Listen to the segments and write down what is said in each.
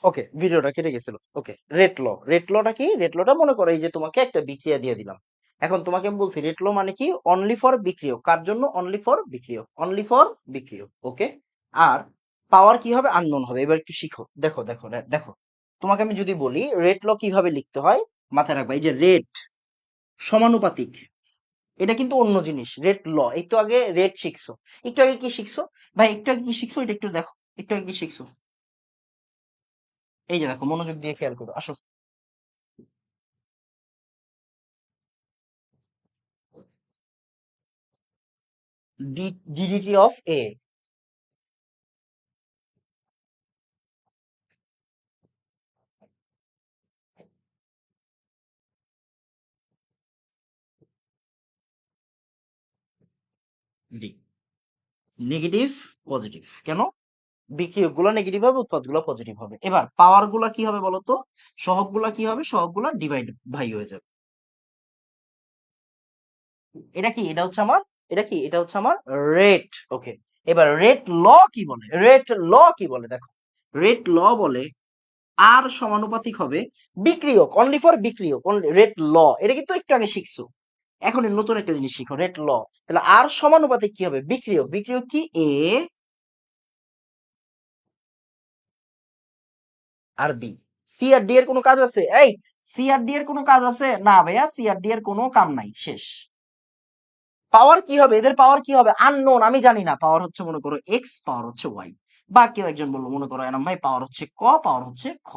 ওকে, ভিডিওটা কেটে গেছিল। ওকে, রেট লটা কি? রেট লটা মনে করো এই যে তোমাকে একটা বিক্রিয়া দিয়ে দিলাম। এখন তোমাকে আমি বলছি রেট ল মানে কি? অনলি ফর বিক্রিয়ক। কার জন্য? অনলি ফর বিক্রিয়ক, অনলি ফর বিক্রিয়ক। ওকে, আর পাওয়ার কি হবে? আননোন হবে। এবার একটু শিখো। দেখো দেখো দেখো, তোমাকে আমি যদি বলি রেট ল কিভাবে লিখতে হয়, মাথায় রাখবা। এই যে রেট সমানুপাতিক, এটা কিন্তু অন্য জিনিস। রেট ল, একটু আগে রেট শিখছো, একটু আগে কি শিখছো ভাই? একটু আগে কি শিখছো এটা একটু দেখো। একটু আগে কি শিখছো? এই যে দেখো, মনোযোগ দিয়ে খেয়াল করো, আসো। DDT of A. D, negative positive. কেন? বিক্রিয়ক গুলো নেগেটিভ হবে, উৎপাদ গুলো পজিটিভ হবে। এবার পাওয়ার গুলা কি হবে বলতো? সহগ গুলা কি হবে? সহগ গুলা ডিভাইড ভাই হয়ে যাবে। এটা কি? এটা হচ্ছে আমার, এটা কি? এটা হচ্ছে আমার রেট। ওকে, এবার রেট ল কি বলে? রেট ল কি বলে দেখো, রেট ল বলে আর সমানুপাতিক হবে বিক্রিয়ক, অনলি ফর বিক্রিয়ক। রেট ল, এটা কিন্তু একটু আগে শিখছো। এখন এই নতুন একটা জিনিস শিখো, রেট ল। তাহলে আর সমানুপাতিক কি হবে? বিক্রিয়ক। বিক্রিয়ক কি? এ আর বি। সি আর ডি এর কোনো কাজ আছে? এই, সি আর ডি এর কোনো কাজ আছে? না ভাইয়া, সি আর ডি এর কোনো কাম নাই, শেষ। পাওয়ার কি হবে? এদের পাওয়ার কি হবে? আননোন, আমি জানি না। পাওয়ার হচ্ছে মনে করো এক্স, পাওয়ার হচ্ছে ওয়াই। বা কেউ একজন বললো মনে করো এনাম ভাই পাওয়ার হচ্ছে ক, পাওয়ার হচ্ছে খ।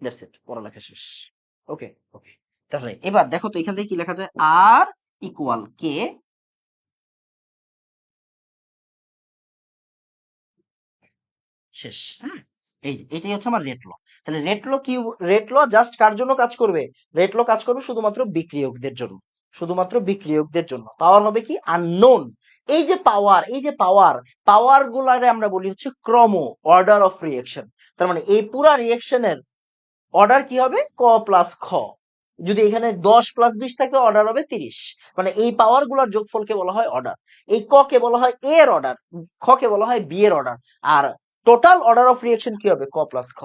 দ্যাটস ইট, পড়ালেখা শেষ। ওকে, ওকে। তাহলে এবার দেখো তো এখান থেকে কি লেখা যায়? আর ইকুয়াল কে, শেষ। হ্যাঁ, এই যে এটাই হচ্ছে আমার রেট ল। তাহলে রেট ল কি? রেট ল জাস্ট কার জন্য কাজ করবে? রেট ল কাজ করবে শুধুমাত্র বিক্রিয়কদের জন্য, শুধুমাত্র বিক্রিয়কদের জন্য। পাওয়ার হবে কি? আননোন। এই যে পাওয়ার, এই যে পাওয়ার, পাওয়ার গুলারে আমরা বলি হচ্ছে ক্রম, অর্ডার অফ রিয়েকশন। তার মানে এই পুরা রিয়েকশনের অর্ডার কি হবে? ক প্লাস খ। যদি এখানে 10 + 20 থাকে, অর্ডার হবে 30। মানে এই পাওয়ার গুলার যোগফলকে বলা হয় অর্ডার। এই ক কে বলা হয় এ এর অর্ডার, খ কে বলা হয় বি এর অর্ডার। আর টোটাল অর্ডার অফ রিয়েকশন কি হবে? ক প্লাস খ।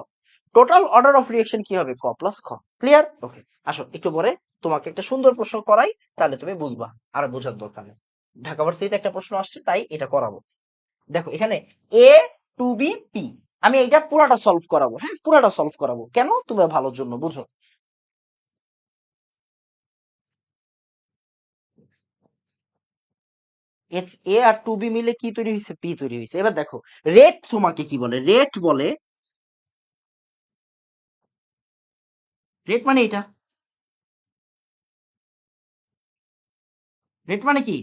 টোটাল অর্ডার অফ রিয়েকশন কি হবে? ক প্লাস খ। ক্লিয়ার? ওকে, আসো একটু পরে তোমাকে একটা সুন্দর প্রশ্ন করাই, তাহলে তুমি বুঝবা। আর বোঝার দরকার নেই। ঢাকা ভার্সিটিতে একটা প্রশ্ন আসছে, তাই এটা করাবো। দেখো এখানে এ টু বি পি, আমি এটা পুরাটা সলভ করাবো। হ্যাঁ, পুরাটা সলভ করাবো। কেন? তোমরা ভালোর জন্য, বুঝো। এ আর টু বি মিলে কি তৈরি হয়েছে? পি তৈরি হয়েছে। এবার দেখো রেট তোমাকে কি বলে? রেট বলে, রেট মানে এটা, রেট মানে কি?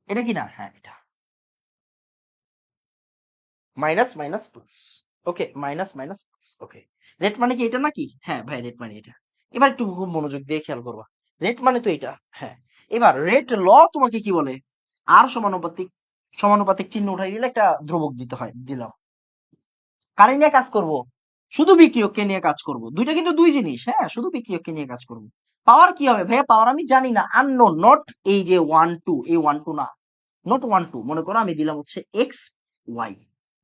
এটা কি না? হ্যাঁ, এটা মাইনাস মাইনাস প্লাস। ওকে, মাইনাস মাইনাস প্লাস। ওকে, রেট মানে কি এটা নাকি? হ্যাঁ ভাই, রেট মানে এটা। এবার একটু খুব মনোযোগ দিয়ে খেয়াল করবা, রেট মানে তো এটা। হ্যাঁ, এবার রেট ল তোমাকে কি বলে? আর সমানুপাতিক, সমানুপাতিক চিহ্ন উঠাই দিলে একটা ধ্রুবক দিতে হয়, দিলাম। কারে নিয়ে কাজ করব? শুধু বিক্রিয়ককে নিয়ে কাজ করব। দুইটা কিন্তু দুই জিনিস। হ্যাঁ, শুধু বিক্রিয়ককে নিয়ে কাজ করব। পাওয়ার কি হবে ভাইয়া? পাওয়ার আমি জানি না, আননোন। নট এই যে 1 2, এই 1 2 না, নট 1 2। মনে করো আমি দিলাম হচ্ছে এক্স ওয়াই,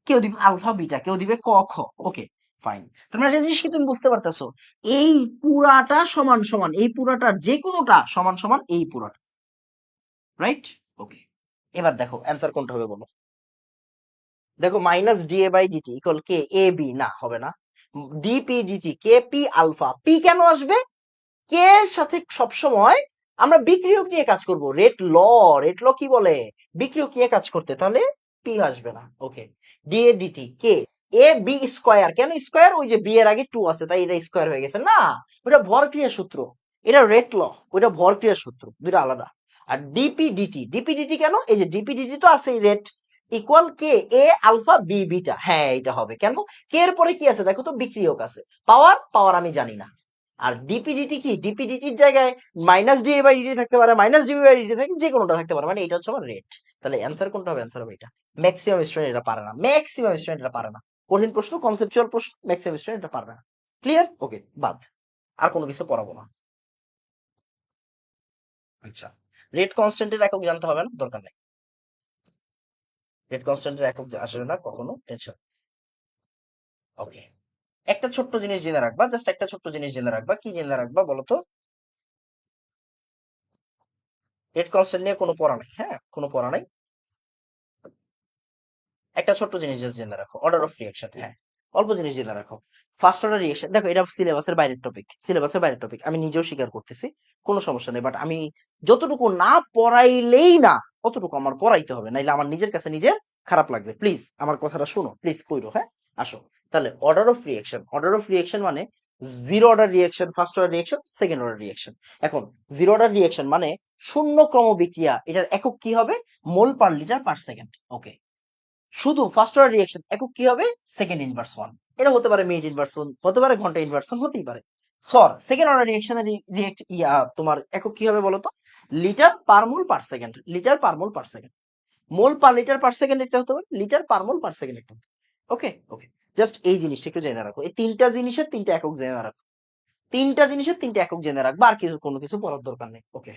কেউ দিবে আলফা বিটা, কেউ দিবে ক খ। ওকে, ফাইন। তার মানে একটা জিনিস কি তুমি বুঝতে পারতেছো? এই পুরাটা সমান সমান এই পুরাটার যে কোনোটা সমান সমান এই পুরাটা, রাইট? ওকে, এবার দেখো অ্যান্সার কোনটা হবে বলো। দেখো minus D A by DT equal K A B, না হবে না। DP DT K P alpha. P কেন আসবে? কে এর সাথে সবসময় আমরা বিক্রিয়ক নিয়ে কাজ করব। রেট ল, রেট ল কি বলে? বিক্রিয়ক নিয়ে কাজ করতে, তাহলে পি আসবে না। Okay, D A DT K A B square. কেন স্কয়ার? ওই যে বি এর আগে 2 আছে, তাই এটা স্কয়ার হয়ে গেছে না। ওটা ভর ক্রিয়া সূত্র, এটা রেট ল, ওইটা ভর ক্রিয়া সূত্র, দুটো আলাদা। আর ডিপি ডিটি, ডিপি ডিটি কেন? এই যে ডিপি ডিটি তো আছে রেট ইকুয়াল কে এ আলফা বি বিটা। হ্যাঁ, এটা হবে। কেন? কে এর পরে কি আছে দেখো তো? বিক্রিয়ক আছে। পাওয়ার, পাওয়ার আমি জানি না। আর ডিপিডিটি কি? ডিপিডিটির জায়গায় মাইনাস ডিএ বাই ডিটি থাকতে পারে, মাইনাস ডিবি বাই ডিটি থাকে, যে কোনোটা থাকতে পারে। মানে এটা হচ্ছে আমার রেট। তাহলে অ্যান্সার কোনটা হবে? অ্যান্সার হবে এটা। ম্যাক্সিমাম স্টুডেন্ট এটা পারে না, ম্যাক্সিমাম স্টুডেন্ট এটা পারে না। কঠিন প্রশ্ন, কনসেপচুয়াল প্রশ্ন, ম্যাক্সিমাম স্টুডেন্ট এটা পারবে না। ক্লিয়ার? ওকে, বাদ। আর কোনো কিছু পড়াবো না। আচ্ছা, রেট কনস্ট্যান্টের একক জানতে হবে না, দরকার নেই। রেট কনস্ট্যান্টের একক আসলে না কখনো টেনশন। ওকে, একটা ছোট্ট জিনিস জেনে রাখবা, জাস্ট একটা ছোট্ট জিনিস জেনে রাখবা। কি জেনে রাখবা বলো তো? রেট কনস্ট্যান্ট নিয়ে কোনো পড়া নাই, হ্যাঁ কোনো পড়া নাই। একটা ছোট্ট জিনিস জাস্ট জেনে রাখো, অর্ডার অফ রিয়াকশন। হ্যাঁ, অল্প জিনিস জেনে রাখো। ফার্স্ট অর্ডার রিয়াকশন, দেখো এটা সিলেবাসের বাইরের টপিক, সিলেবাসের বাইরের টপিক, আমি নিজেও স্বীকার করতেছি, কোনো সমস্যা নেই। বাট আমি যতটুকু না পড়াইলেই না অতটুকু আমার পড়াইতে হবে, নাইলে আমার নিজের কাছে নিজের খারাপ লাগবে। প্লিজ আমার কথাটা শোনো, প্লিজ পড়ো। হ্যাঁ, আসো তাহলে order of reaction. Order of reaction মানে zero order reaction, first order reaction, second order reaction. এখন জিরো অর্ডার রিয়াকশন মানে শূন্য ক্রম বিক্রিয়া, এটার একক কি হবে? মোল পার লিটার পার সেকেন্ড। ওকে, শুধু ফার্স্ট অর্ডার রিঅ্যাকশন একক কি হবে? Second inverse one. এটা হতে পারে মিনিট ইনভার্স ওয়ান, হতে পারে ঘন্টা ইনভার্স ওয়ান, হতেই পারে। সর সেকেন্ড অর্ডার রিঅ্যাকশনের রিয়েক্ট তোমার একক কি হবে বলতো? লিটার পার মোল পার সেকেন্ড, লিটার পার মোল পার সেকেন্ড। মোল পার লিটার পার সেকেন্ড একটা হতে পারে, লিটার পার মোল পার সেকেন্ড একটা হতে পারে। ওকে ওকে, জাস্ট এই জিনিসটা একটু জেনে রাখো, এই তিনটা জিনিসের তিনটা একক জেনে রাখো, তিনটা জিনিসের তিনটা একক জেনে রাখবা, আর কিছু কোনো কিছু পড়ার দরকার নেই। ওকে,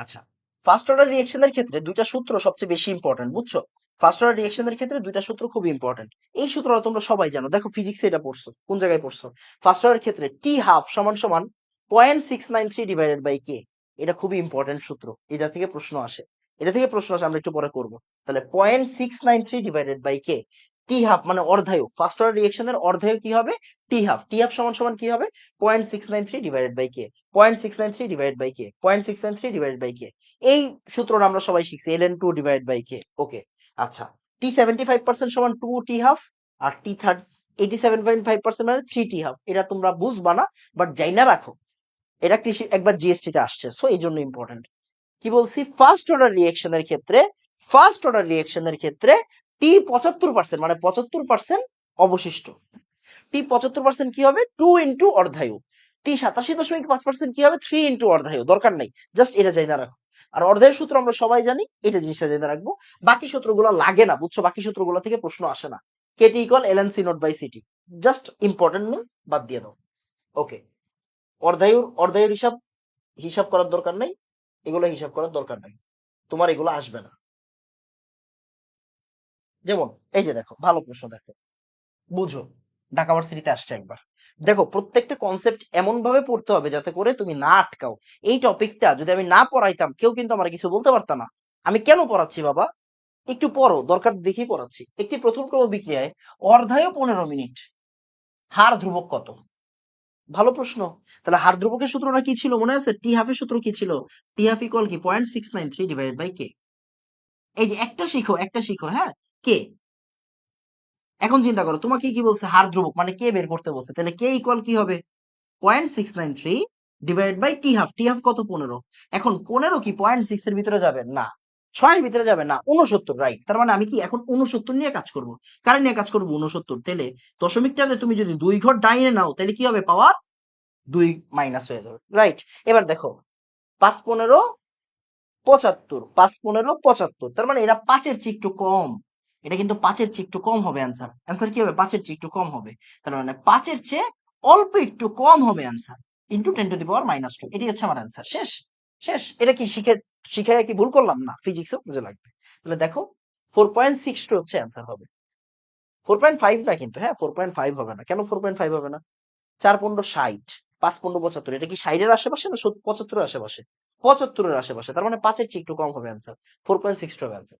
আচ্ছা, ফার্স্ট অর্ডার রিঅ্যাকশনের ক্ষেত্রে দুইটা সূত্র সবচেয়ে বেশি ইম্পর্টেন্ট, বুঝছো? ফার্স্ট অর্ডার রিঅ্যাকশনের ক্ষেত্রে দুইটা সূত্র খুব ইম্পর্টেন্ট। এই সূত্রটা তোমরা সবাই জানো, দেখো ফিজিক্সে এটা পড়ছো, কোন জায়গায় পড়ছো? ফার্স্ট অর্ডার ক্ষেত্রে টি হাফ সমান সমান 0.693 ডিভাইডেড বাই কে। এটা খুবই ইম্পর্টেন্ট সূত্র, এটা থেকে প্রশ্ন আসে, এটা থেকে প্রশ্ন আসে, আমরা একটু পরে করব। তাহলে 0.693 divided by K, T half মানে অর্ধায়ু, ফার্স্ট অর্ডার রিঅ্যাকশনের অর্ধায়ু কি হবে? টি হাফ। টি হাফ সমান সমান কি হবে? 0.693 divided by K, 0.693 divide by K, 0.693 divide by K. এই সূত্রটা আমরা সবাই শিখছি, ln 2 divide by K. Okay, আচ্ছা, টি 75% সমান 2 টি হাফ, আর টি 87.5% মানে 3 টি হাফ। এটা তোমরা বুঝবা না, বাট জাইনা রাখো, এটা কৃষি একবার জিএসটি তে আসছে, সো এই জন্য ইম্পর্টেন্ট। কি বলছি? ফার্স্ট অর্ডার রিঅ্যাকশনের ক্ষেত্রে, ফার্স্ট অর্ডার রিঅ্যাকশনের ক্ষেত্রে টি 75% মানে 75% অবশিষ্ট। টি 75% কি হবে? 2 ইন্টু অর্ধায়ু। টি 87.5% কি হবে? 3 ইন্টু অর্ধায়ু। দরকার নাই, জাস্ট এটা জানা রাখো। আর অর্ধায়ু সূত্র আমরা সবাই জানি, এটা জিনিসটা জেনে রাখবো। বাকি সূত্রগুলো লাগে না, বুঝছো? বাকি সূত্রগুলো থেকে প্রশ্ন আসে না। KT equal LN C not by CT, just important না, বাদ দিয়ে দাও। ওকে, অর্ধায়ুর হিসাব হিসাব করার দরকার নাই, এগুলো হিসাব করার দরকার নাই, তোমার এগুলো আসবে না। যেমন এই যে দেখো, ভালো প্রশ্ন দেখো, বুঝো, ঢাকা ভার্সিটিতে আসছে একবার। দেখো প্রত্যেকটা কনসেপ্ট এমন ভাবে পড়তে হবে যাতে করে তুমি না আটকাও। এই টপিকটা যদি আমি না পড়াইতাম, কেউ কিন্তু আমার কিছু বলতে পারত না। আমি কেন পড়াচ্ছি বাবা? একটু পড়ো, দরকার দেখেই পড়াচ্ছি। একটি প্রথম ক্রম বিক্রিয়ায় অর্ধায়ু 15 মিনিট, হার ধ্রুবক কত? ভালো প্রশ্ন। তাহলে হার ধ্রুবকের সূত্রটা কি ছিল মনে আছে? টি হাফের সূত্র কি ছিল? টি হাফ ইকুয়াল কি? 0.693 ডিভাইডেড বাই কে। এই যে একটা শিখো, একটা শিখো, হ্যাঁ, কে। এখন চিন্তা করো, তোমাকে কি বলছে? হার ধ্রুবক মানে কে বের করতে বলছে, তাহলে কে ইকুয়াল কি হবে? 0.693 divide by T half. T half কত? 15। এখন 15 কি 0.6 এর ভিতরে যাবে না, 6 এর ভিতরে যাবে না, 69, রাইট। তার মানে আমি কি এখন 69 নিয়ে কাজ করব? কারে নিয়ে কাজ করব? 69। তাহলে দশমিকটাতে তুমি যদি 2 ঘর ডাইনে নাও, তাহলে কি হবে? পাওয়ার 2 মাইনাস হয়ে যাবে, রাইট। এবার দেখো 5 15 75, 5 15 75, তার মানে এরা 5 এর চেয়ে একটু কম। এটা কিন্তু 5 এর চেয়ে একটু কম হবে অ্যান্সার। অ্যান্সার কি হবে? 5 এর চেয়ে একটু কম হবে। তার মানে 5 এর চেয়ে অল্প একটু কম হবে answer, into 10 two the power minus 2। এটাই হচ্ছে আমার অ্যান্সার। শেষ, শেষ। এটা কি শিখে কি ভুল করলাম? না, ফিজিক্সও বুঝে লাগবে। তাহলে দেখো 4.62 হচ্ছে অ্যান্সার হবে, 4.5 না কিন্তু, হ্যাঁ 4.5 হবে না। কেন 4.5 হবে না? 4 15 60, 5 15 75, এটা কি 60 এর আশেপাশে না 75 এর আশেপাশে? 75 এর আশেপাশে, তার মানে 5 এর চেয়ে একটু কম হবে অ্যান্সার, 4.62 হবে অ্যান্সার।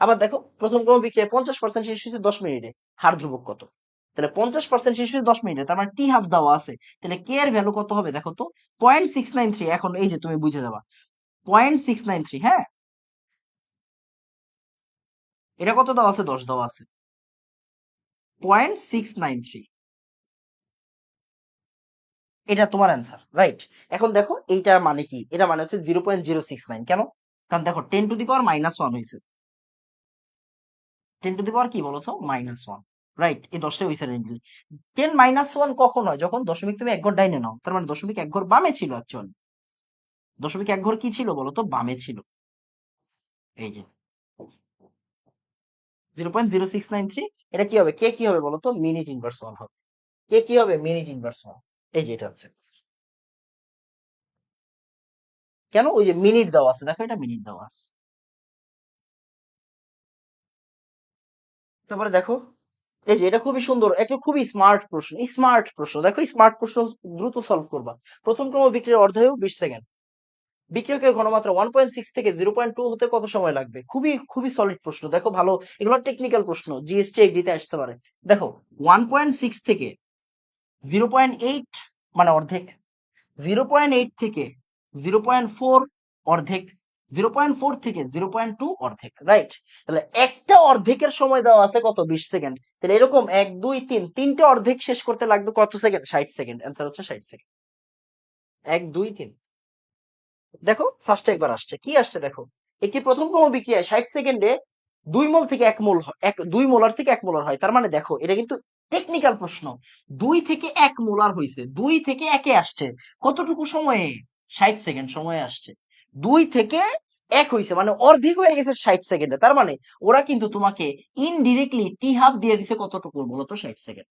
আবার দেখো প্রথম ক্রম বিক্রিয়া 50% শেষ হয়েছে 10 মিনিটে, হার ধ্রুবক কত? তাহলে 50% শেষ হয়েছে 10 মিনিটে, তার মানে টি হাফ দেওয়া আছে, তাহলে কে এর ভ্যালু কত হবে দেখো তো? 0.693। এখন এই যে তুমি বুঝে যাবা, 0.693, হ্যাঁ, এটা কত দেওয়া আছে? 10 দেওয়া আছে, 0.693, এটা তোমার অ্যান্সার, রাইট। এখন দেখো এইটা মানে কি? এটা মানে হচ্ছে 0.069। কেন? কারণ দেখো 10 টু দি পাওয়ার মাইনাস 1 হয়েছে, 10 টু দি পাওয়ার কি বলতো? Minus 1, right. এই 10টা ওই সাইডে নিলে 10 মাইনাস 1 কখন হয়? যখন দশমিক তুমি এক ঘর ডাইনে নাও, তার মানে দশমিক এক ঘর বামে ছিল অ্যাকচুয়ালি। দশমিক এক ঘর কি ছিল বলতো? বামে ছিল। এই যে 0.0693, এটা কি হবে? কে কি হবে বলতো? মিনিট ইনভার্স 1 হবে। কে কি হবে? Minute inverse 1। এই যে এটা আছে। কেন? ওই যে মিনিট দেওয়া আছে, দেখো এটা মিনিট দেওয়া আছে। তারপরে দেখো, এই যে এটা খুবই সুন্দর, একটা খুবই স্মার্ট প্রশ্ন, স্মার্ট প্রশ্ন, দেখো স্মার্ট প্রশ্ন দ্রুত সলভ করবা। প্রথম ক্রম বিক্রিয়ার অর্ধায়ু 20 সেকেন্ড। বিক্রিয়কের ঘনমাত্রা 1.6 থেকে 0.2 হতে কত সময় লাগবে? খুবই খুবই সলিড প্রশ্ন, দেখো ভালো, এগুলো টেকনিক্যাল প্রশ্ন, জিএসটি এগ্রিতে আসতে পারে। দেখো 1.6 থেকে 0.8 মানে অর্ধেক, 0.8 থেকে 0.4 অর্ধেক, 0.4 থেকে 0.2 অর্ধেক, রাইট? তাহলে একটা অর্ধেকের সময় দেওয়া আছে কত? 20 সেকেন্ড। তাহলে এরকম 1 2 3 তিনটে অর্ধেক শেষ করতে লাগবে কত সেকেন্ড? 60 সেকেন্ড। অ্যান্সার হচ্ছে 60 সেকেন্ড। 1 2 3। দেখো ফার্স্টে একবার আসছে, কি আসছে দেখো, একটি প্রথম ক্রম বিক্রিয়ায় 60 সেকেন্ডে 2 মোল থেকে 1 মোল, 2 মোলার থেকে 1 মোলার হয়। তার মানে দেখো এটা কিন্তু টেকনিক্যাল প্রশ্ন, 2 থেকে 1 মোলার হয়েছে, 2 থেকে 1-এ আসছে কতটুকু সময়ে? 60 সেকেন্ড সময়ে আসছে। 2 থেকে 1 হয়েছে মানে অর্ধেক হয়ে গেছে 60 সেকেন্ডে। তার মানে ওরা কিন্তু তোমাকে ইনডিরেক্টলি টি হাফ দিয়ে দিছে কতটুকু বলতো? 60 সেকেন্ড।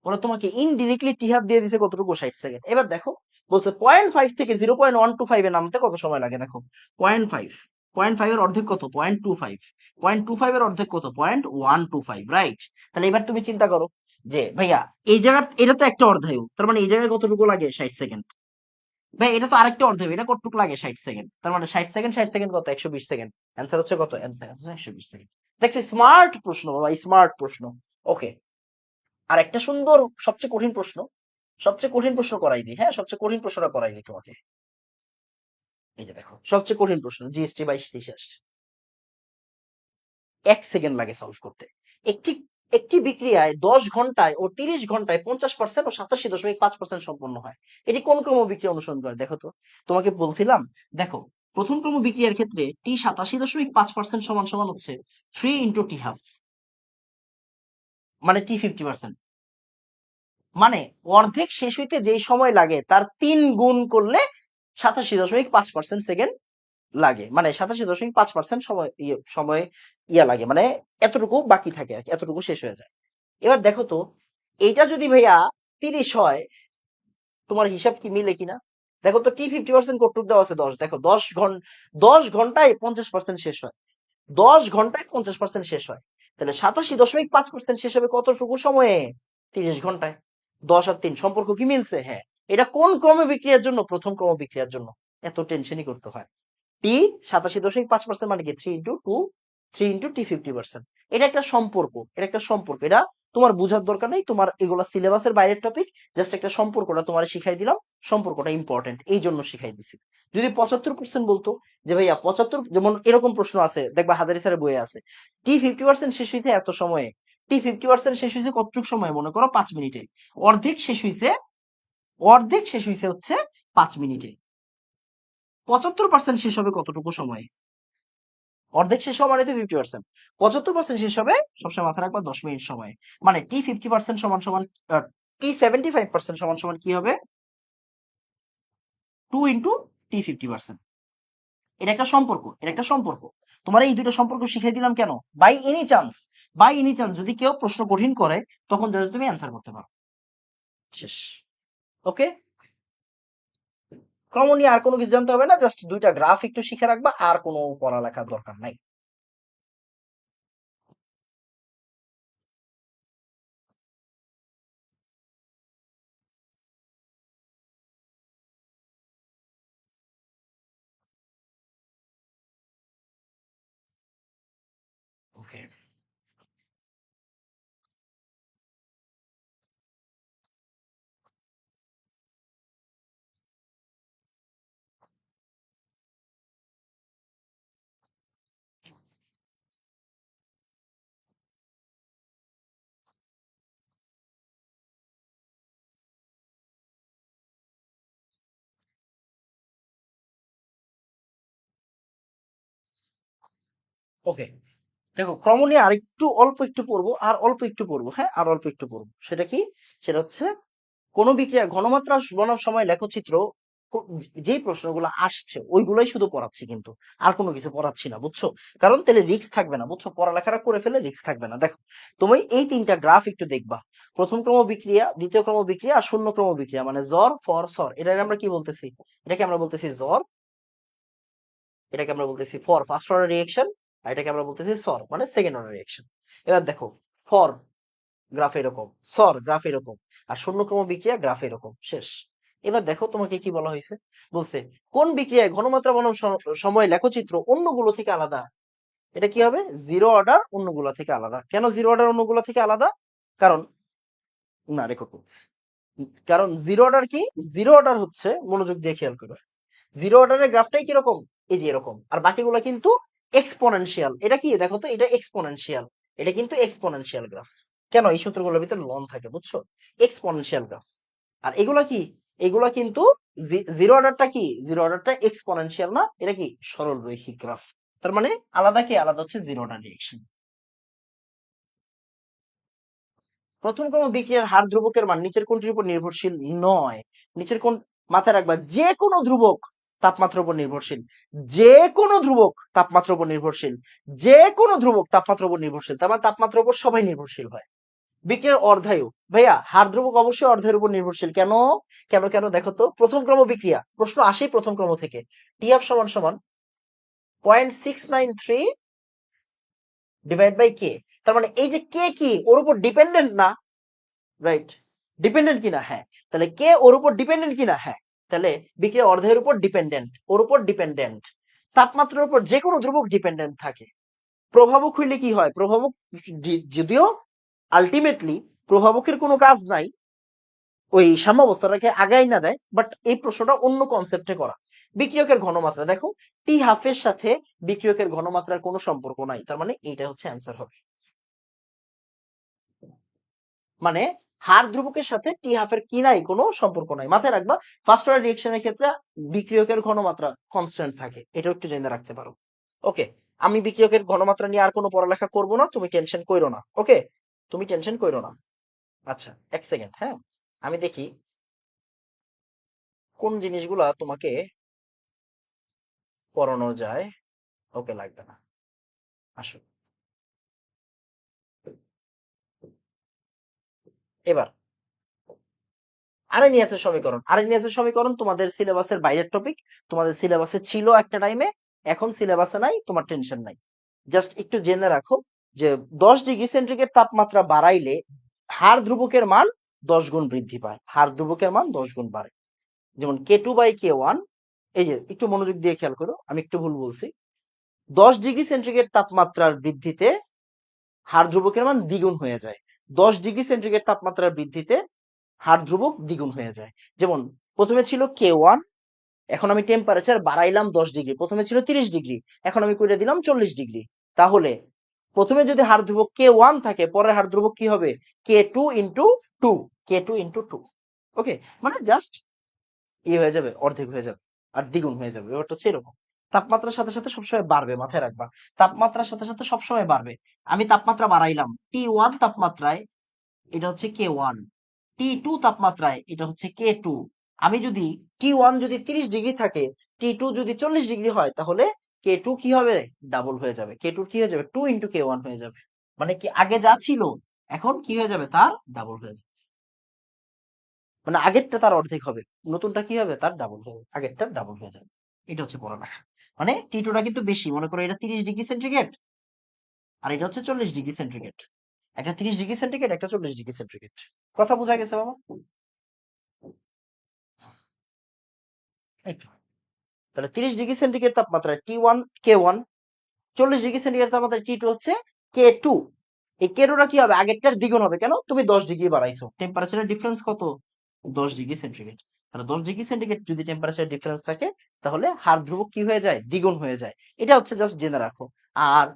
ওরা তোমাকে ইনডিরেক্টলি টি হাফ দিয়ে দিছে কতটুকু? 60 সেকেন্ড। এবার দেখো বলছে 0.5 থেকে 0.125 এ নামতে কত সময় লাগে? দেখো 0.5, 0.5 এর অর্ধেক কত? 0.25, 0.25 এর অর্ধেক কত? 0.125, রাইট? তাহলে এবার তুমি চিন্তা করো যে ভাইয়া এই জায়গার এটা তো একটা অর্ধায়ু, তার মানে এই জায়গায় কতটুকু লাগে? 60 সেকেন্ড। ভাই এটা তো আরেকটা অর্ধায়ু, এটা কতটুকু লাগে? 60 সেকেন্ড। তার মানে 60 সেকেন্ড, 60 সেকেন্ড কত? 120 সেকেন্ড। অ্যান্সার হচ্ছে কত? অ্যান্সার হচ্ছে 120 সেকেন্ড। দেখছি স্মার্ট প্রশ্ন বাবা, স্মার্ট প্রশ্ন। ওকে, আর একটা সুন্দর, সবচেয়ে কঠিন প্রশ্ন, সবচেয়ে কঠিন প্রশ্ন করাই দিই, হ্যাঁ সবচেয়ে কঠিন প্রশ্নটা করাই দিই তোমাকে। এই যে দেখো সবচেয়ে কঠিন প্রশ্ন, জিএসটি 22-23 আসছে। 1 সেকেন্ড লাগে সলভ করতে। একটি একটি বিক্রিয়ায় 10 ঘন্টায় ও 30 ঘন্টায় 50% ও 87.5% সম্পন্ন হয়। এটি কোন ক্রম বিক্রিয়া অনুসরণ করে? দেখো তো, তোমাকে বলছিলাম, দেখো প্রথম ক্রম বিক্রিয়ার ক্ষেত্রে টি 87.5% সমান সমান হচ্ছে 3 × টি হাফ, মানে টি 50%। মানে অর্ধেক শেষ হইতে যেই সময় লাগে তার 3 গুণ করলে 87.5% সেকেন্ড লাগে, মানে 87.5% সময় সময় লাগে, মানে এতটুকু বাকি থাকে আর কি, এতটুকু শেষ হয়ে যায়। এবার দেখো তো, এইটা যদি ভাইয়া 30 হয়, তোমার হিসাব কি মিলে কিনা? দেখো তো টি 50% কটুক দেওয়া আছে 10, দেখো 10 ঘন্টায় 50% শেষ হয়, 10 ঘন্টায় 50% শেষ হয়। তাহলে 87.5% শেষ হবে কতটুকু সময়ে? 30 ঘন্টায়। 10 আর 3 সম্পর্ক কি মিলছে? হ্যাঁ। এটা কোন ক্রম বিক্রিয়ার জন্য? প্রথম ক্রম বিক্রিয়ার জন্য। এত টেনশনই করতে হয়? টি 87.5% মানে কি? 3 × 2, 3 × টি 50%। এটা একটা সম্পর্ক, এটা একটা সম্পর্ক, এটা তোমার বোঝার দরকার নেই, তোমার এগুলা সিলেবাসের বাইরের টপিক। জাস্ট একটা সম্পর্কটা তোমার শিখাই দিলাম, সম্পর্কটা ইম্পর্টেন্ট এই জন্য শিখাই দিছি। যদি 75% বলতো যে ভাইয়া 75, যেমন এরকম প্রশ্ন আছে দেখবা হাজারি স্যারের বইয়ে আছে, টি 50% শেষ হয়েছে এত সময়ে, টি 50% শেষ হয়েছে কতটুকু সময়? মনে করো 5 মিনিটে। অর্ধেক শেষ হয়েছে, অর্ধেক শেষ হয়েছে হচ্ছে 5 মিনিটে। 75% শেষ হবে কতটুকু সময়ে? অর্ধেক শেষ হওয়া মানে তো 50%। 75% শেষ হবে সবসময় মাথায় রাখবা 10 মিনিট সময়। মানে টি 50% সমান সমান, টি 75% সমান সমান কি হবে? 2 × টি 50%। এটা একটা সম্পর্ক, এটা একটা সম্পর্ক। তোমার এই দুটো সম্পর্ক শিখিয়ে দিলাম কেন? By any chance, by any chance যদি কেউ প্রশ্ন কঠিন করে তখন যাতে তুমি অ্যান্সার করতে পারো। শেষ। ওকে, ক্রম নিয়ে আর কোনো কিছু জানতে হবে না, জাস্ট দুইটা গ্রাফ একটু শিখে রাখবা, আর কোনো পড়ালেখার দরকার নাই। ওকে, ওকে, দেখো ক্রম নিয়ে আরেকটু অল্প একটু পড়বো, আর অল্প একটু পড়বো, হ্যাঁ আর অল্প একটু পড়বো। সেটা কি? সেটা হচ্ছে কোন বিক্রিয়ার ঘনমাত্রা বনাম সময় লেখচিত্র যে প্রশ্নগুলো আসছে ওইগুলোই শুধু পড়াচ্ছি, কিন্তু আর কোনো কিছু পড়াচ্ছি না, বুঝছো? কারণ তাহলে রিস্ক থাকবে না, বুঝছো? পড়ালেখাটা করে ফেলে রিস্ক থাকবে না। দেখো, তুমি এই তিনটা গ্রাফ একটু দেখবা, প্রথম ক্রম বিক্রিয়া, দ্বিতীয় ক্রম বিক্রিয়া আর শূন্য ক্রম বিক্রিয়া, মানে জ্বর ফর সর। এটাকে আমরা কি বলতেছি? এটাকে আমরা বলতেছি জ্বর, এটাকে আমরা বলতেছি ফর ফার্স্ট অর্ডার রিয়েকশন, আর এটাকে আমরা বলতেছি সর মানে সেকেন্ড অর্ডার রিয়েকশন। এবার দেখো, ফর গ্রাফ এরকম, সর গ্রাফ এরকম, আর শূন্য ক্রম বিক্রিয়া গ্রাফ এরকম, শেষ। এবার দেখো তোমাকে কি বলা হয়েছে, বলছে কোন বিক্রিয়ায় ঘনমাত্রা বনাম সময় লেখচিত্র অন্যগুলো থেকে আলাদা। এটা কি হবে? জিরো অর্ডার অন্যগুলো থেকে আলাদা। কেন জিরো অর্ডার অন্যগুলো থেকে আলাদা? কারণ, না রেকর্ড করতেছি, কারণ জিরো অর্ডার কি, জিরো অর্ডার হচ্ছে, মনোযোগ দিয়ে খেয়াল করো, জিরো অর্ডারের গ্রাফটাই কিরকম, এই যে এরকম, আর বাকিগুলো কিন্তু এক্সপোনেনশিয়াল। এটা কি দেখো তো, এটা এক্সপোনেনশিয়াল, এটা কিন্তু এক্সপোনেনশিয়াল গ্রাফ। কেন? এই সূত্রগুলোর ভিতরে লন থাকে, বুঝছো? Exponential graph. আর এগুলা কি, এগুলা কিন্তু জিরো অর্ডারটা কি, জিরো অর্ডারটা এক্সপোনেনশিয়াল না, এটা কি সরল রৈখিক গ্রাফ। তার মানে আলাদা কি, আলাদা হচ্ছে জিরো অর্ডার রিয়েকশন। প্রথম ক্রম বিক্রিয়ার হার ধ্রুবকের মান নিচের কোনটির উপর নির্ভরশীল নয়? নিচের কোন, মাথায় রাখবা, যে কোনো ধ্রুবক তাপমাত্রার উপর নির্ভরশীল, যে কোনো ধ্রুবক তাপমাত্রার উপর নির্ভরশীল, যে কোনো ধ্রুবক তাপমাত্রার উপর নির্ভরশীল, তার মানে তাপমাত্রার উপর সবাই নির্ভরশীল হয়। বিক্রিয়ার অর্ধায়ু, ভাইয়া হার ধ্রুবক অবশ্যই অর্ধায়ুর উপর নির্ভরশীল। কেন? কেন কেন দেখো তো, প্রথম ক্রম বিক্রিয়া, প্রশ্ন আসেই প্রথম ক্রম থেকে, টি এফ সমান সমান 0.693 ডিভাইড বাই কে। তার মানে এই যে কে কি ওর উপর ডিপেন্ডেন্ট না, রাইট? ডিপেন্ডেন্ট কিনা? হ্যাঁ। তাহলে কে ওর উপর ডিপেন্ডেন্ট কিনা? হ্যাঁ। তাহলে বিক্রিয়া অর্ধের উপর ডিপেন্ডেন্ট, ওর উপর ডিপেন্ডেন্ট। তাপমাত্রার উপর যে কোনো ধ্রুবক ডিপেন্ডেন্ট থাকে। প্রভাবক হইলে কি হয়? প্রভাবক, যদিও আলটিমেটলি প্রভাবকের কোনো কাজ নাই ওই সাম্যাবস্থাটাকে আগাই না দেয়, বাট এই প্রশ্নটা অন্য কনসেপ্টে করা। বিক্রিয়কের ঘনমাত্রা দেখো, টি হাফের সাথে বিক্রিয়কের ঘনমাত্রার কোনো সম্পর্ক নাই, তার মানে এইটা হচ্ছে অ্যান্সার হবে। মানে হার ধ্রুবকের সাথে টি হাফের কি নাই, কোনো সম্পর্ক নাই। মাথায় রাখবা, ফার্স্ট অর্ডার রিয়েকশনের ক্ষেত্রে বিক্রিয়কের ঘনমাত্রা কনস্ট্যান্ট থাকে, এটা একটু জেনে রাখতে পারো। ওকে, আমি বিক্রিয়কের ঘনমাত্রা নিয়ে আর কোনো পড়ালেখা করব না, তুমি টেনশন কইরো না। ওকে, তুমি টেনশন কইরো না। আচ্ছা, এক সেকেন্ড, হ্যাঁ, আমি দেখি কোন জিনিসগুলা তোমাকে পড়ানো যায়। ওকে, লাগবে না, আসো। এবার আরএনএসের সমীকরণ, আরএনএসের সমীকরণ তোমাদের সিলেবাসের বাইরের টপিক, তোমাদের সিলেবাসে ছিল একটা টাইমে, এখন সিলেবাসে নাই, তোমার টেনশন নাই। জাস্ট একটু জেনে রাখো যে 10 ডিগ্রি সেন্টিগ্রেড তাপমাত্রা বাড়াইলে হার ধ্রুবকের মান 10 গুণ বৃদ্ধি পায়, হার ধ্রুবকের মান 10 গুণ বাড়ে। যেমন K2/K1, এই যে একটু মনোযোগ দিয়ে খেয়াল করো, আমি একটু ভুল বলছি। 10 ডিগ্রি সেন্টিগ্রেড তাপমাত্রার বৃদ্ধিতে হার ধ্রুবকের মান দ্বিগুণ হয়ে যায়, 10 ডিগ্রি সেন্টিগ্রেড তাপমাত্রার বৃদ্ধিতে হার ধ্রুবক দ্বিগুণ হয়ে যায়। যেমন প্রথমে ছিল K1, এখন আমি টেম্পারেচার বাড়াইলাম 10 ডিগ্রি, প্রথমে ছিল 30 ডিগ্রি, এখন আমি করে দিলাম 40 ডিগ্রি। তাহলে প্রথমে যদি হার ধ্রুবক K1 থাকে, পরের হার ধ্রুবক কি হবে? K2 × 2, K2 × 2। ওকে, মানে জাস্ট হয়ে যাবে, অর্ধেক হয়ে যাবে, আর দ্বিগুণ হয়ে যাবে। ব্যাপারটা হচ্ছে এরকম। তাপমাত্রার সাথে সাথে সবসময় বাড়বে, মাথায় রাখবা, তাপমাত্রার সাথে সাথে সবসময় বাড়বে। আমি তাপমাত্রা বাড়াইলাম T1 তাপমাত্রায়, এটা হচ্ছে K1, T2 তাপমাত্রায় এটা হচ্ছে K2। আমি যদি T1 যদি 30 ডিগ্রি থাকে, T2 যদি 40 ডিগ্রি হয়, তাহলে K2 কি হবে? ডাবল হয়ে যাবে। K2 কি হয়ে যাবে? 2 × K1 হয়ে যাবে। মানে কি, আগে যা ছিল এখন কি হয়ে যাবে? তার ডাবল হয়ে যাবে। মানে আগেরটা তার অর্ধেক হবে, নতুনটা কি হবে? তার ডাবল হবে, আগেরটা ডাবল হয়ে যাবে। এটা হচ্ছে পড়ালেখা। মানে T2টা কিন্তু বেশি, মনে করো এটা 30 ডিগ্রি সেন্টিগ্রেড, আর এটা হচ্ছে 40 ডিগ্রি সেন্টিগ্রেড। একটা 30 ডিগ্রি সেন্টিগ্রেড, একটা 40 ডিগ্রি সেন্টিগ্রেড। কথা বোঝা গেছে বাবা? এই তো। তাহলে 30 ডিগ্রি সেন্টিগ্রেড তাপমাত্রায় T1 K1, 40 ডিগ্রি সেন্টিগ্রেড তাপমাত্রায় T2 হচ্ছে K2। এই K2টা কি হবে? আগেরটার দ্বিগুণ হবে। কেন? তুমি 10 ডিগ্রি বাড়াইছো, টেম্পারেচারের ডিফারেন্স কত? 10 ডিগ্রি সেন্টিগ্রেড। তাহলে 10 ডিগ্রি সেন্টিগ্রেড যদি টেম্পারেচার ডিফারেন্স থাকে, তাহলে হার ধ্রুবক কি হয়ে যায়? দ্বিগুণ হয়ে যায়। এটা হচ্ছে জাস্ট জেনে রাখো। আর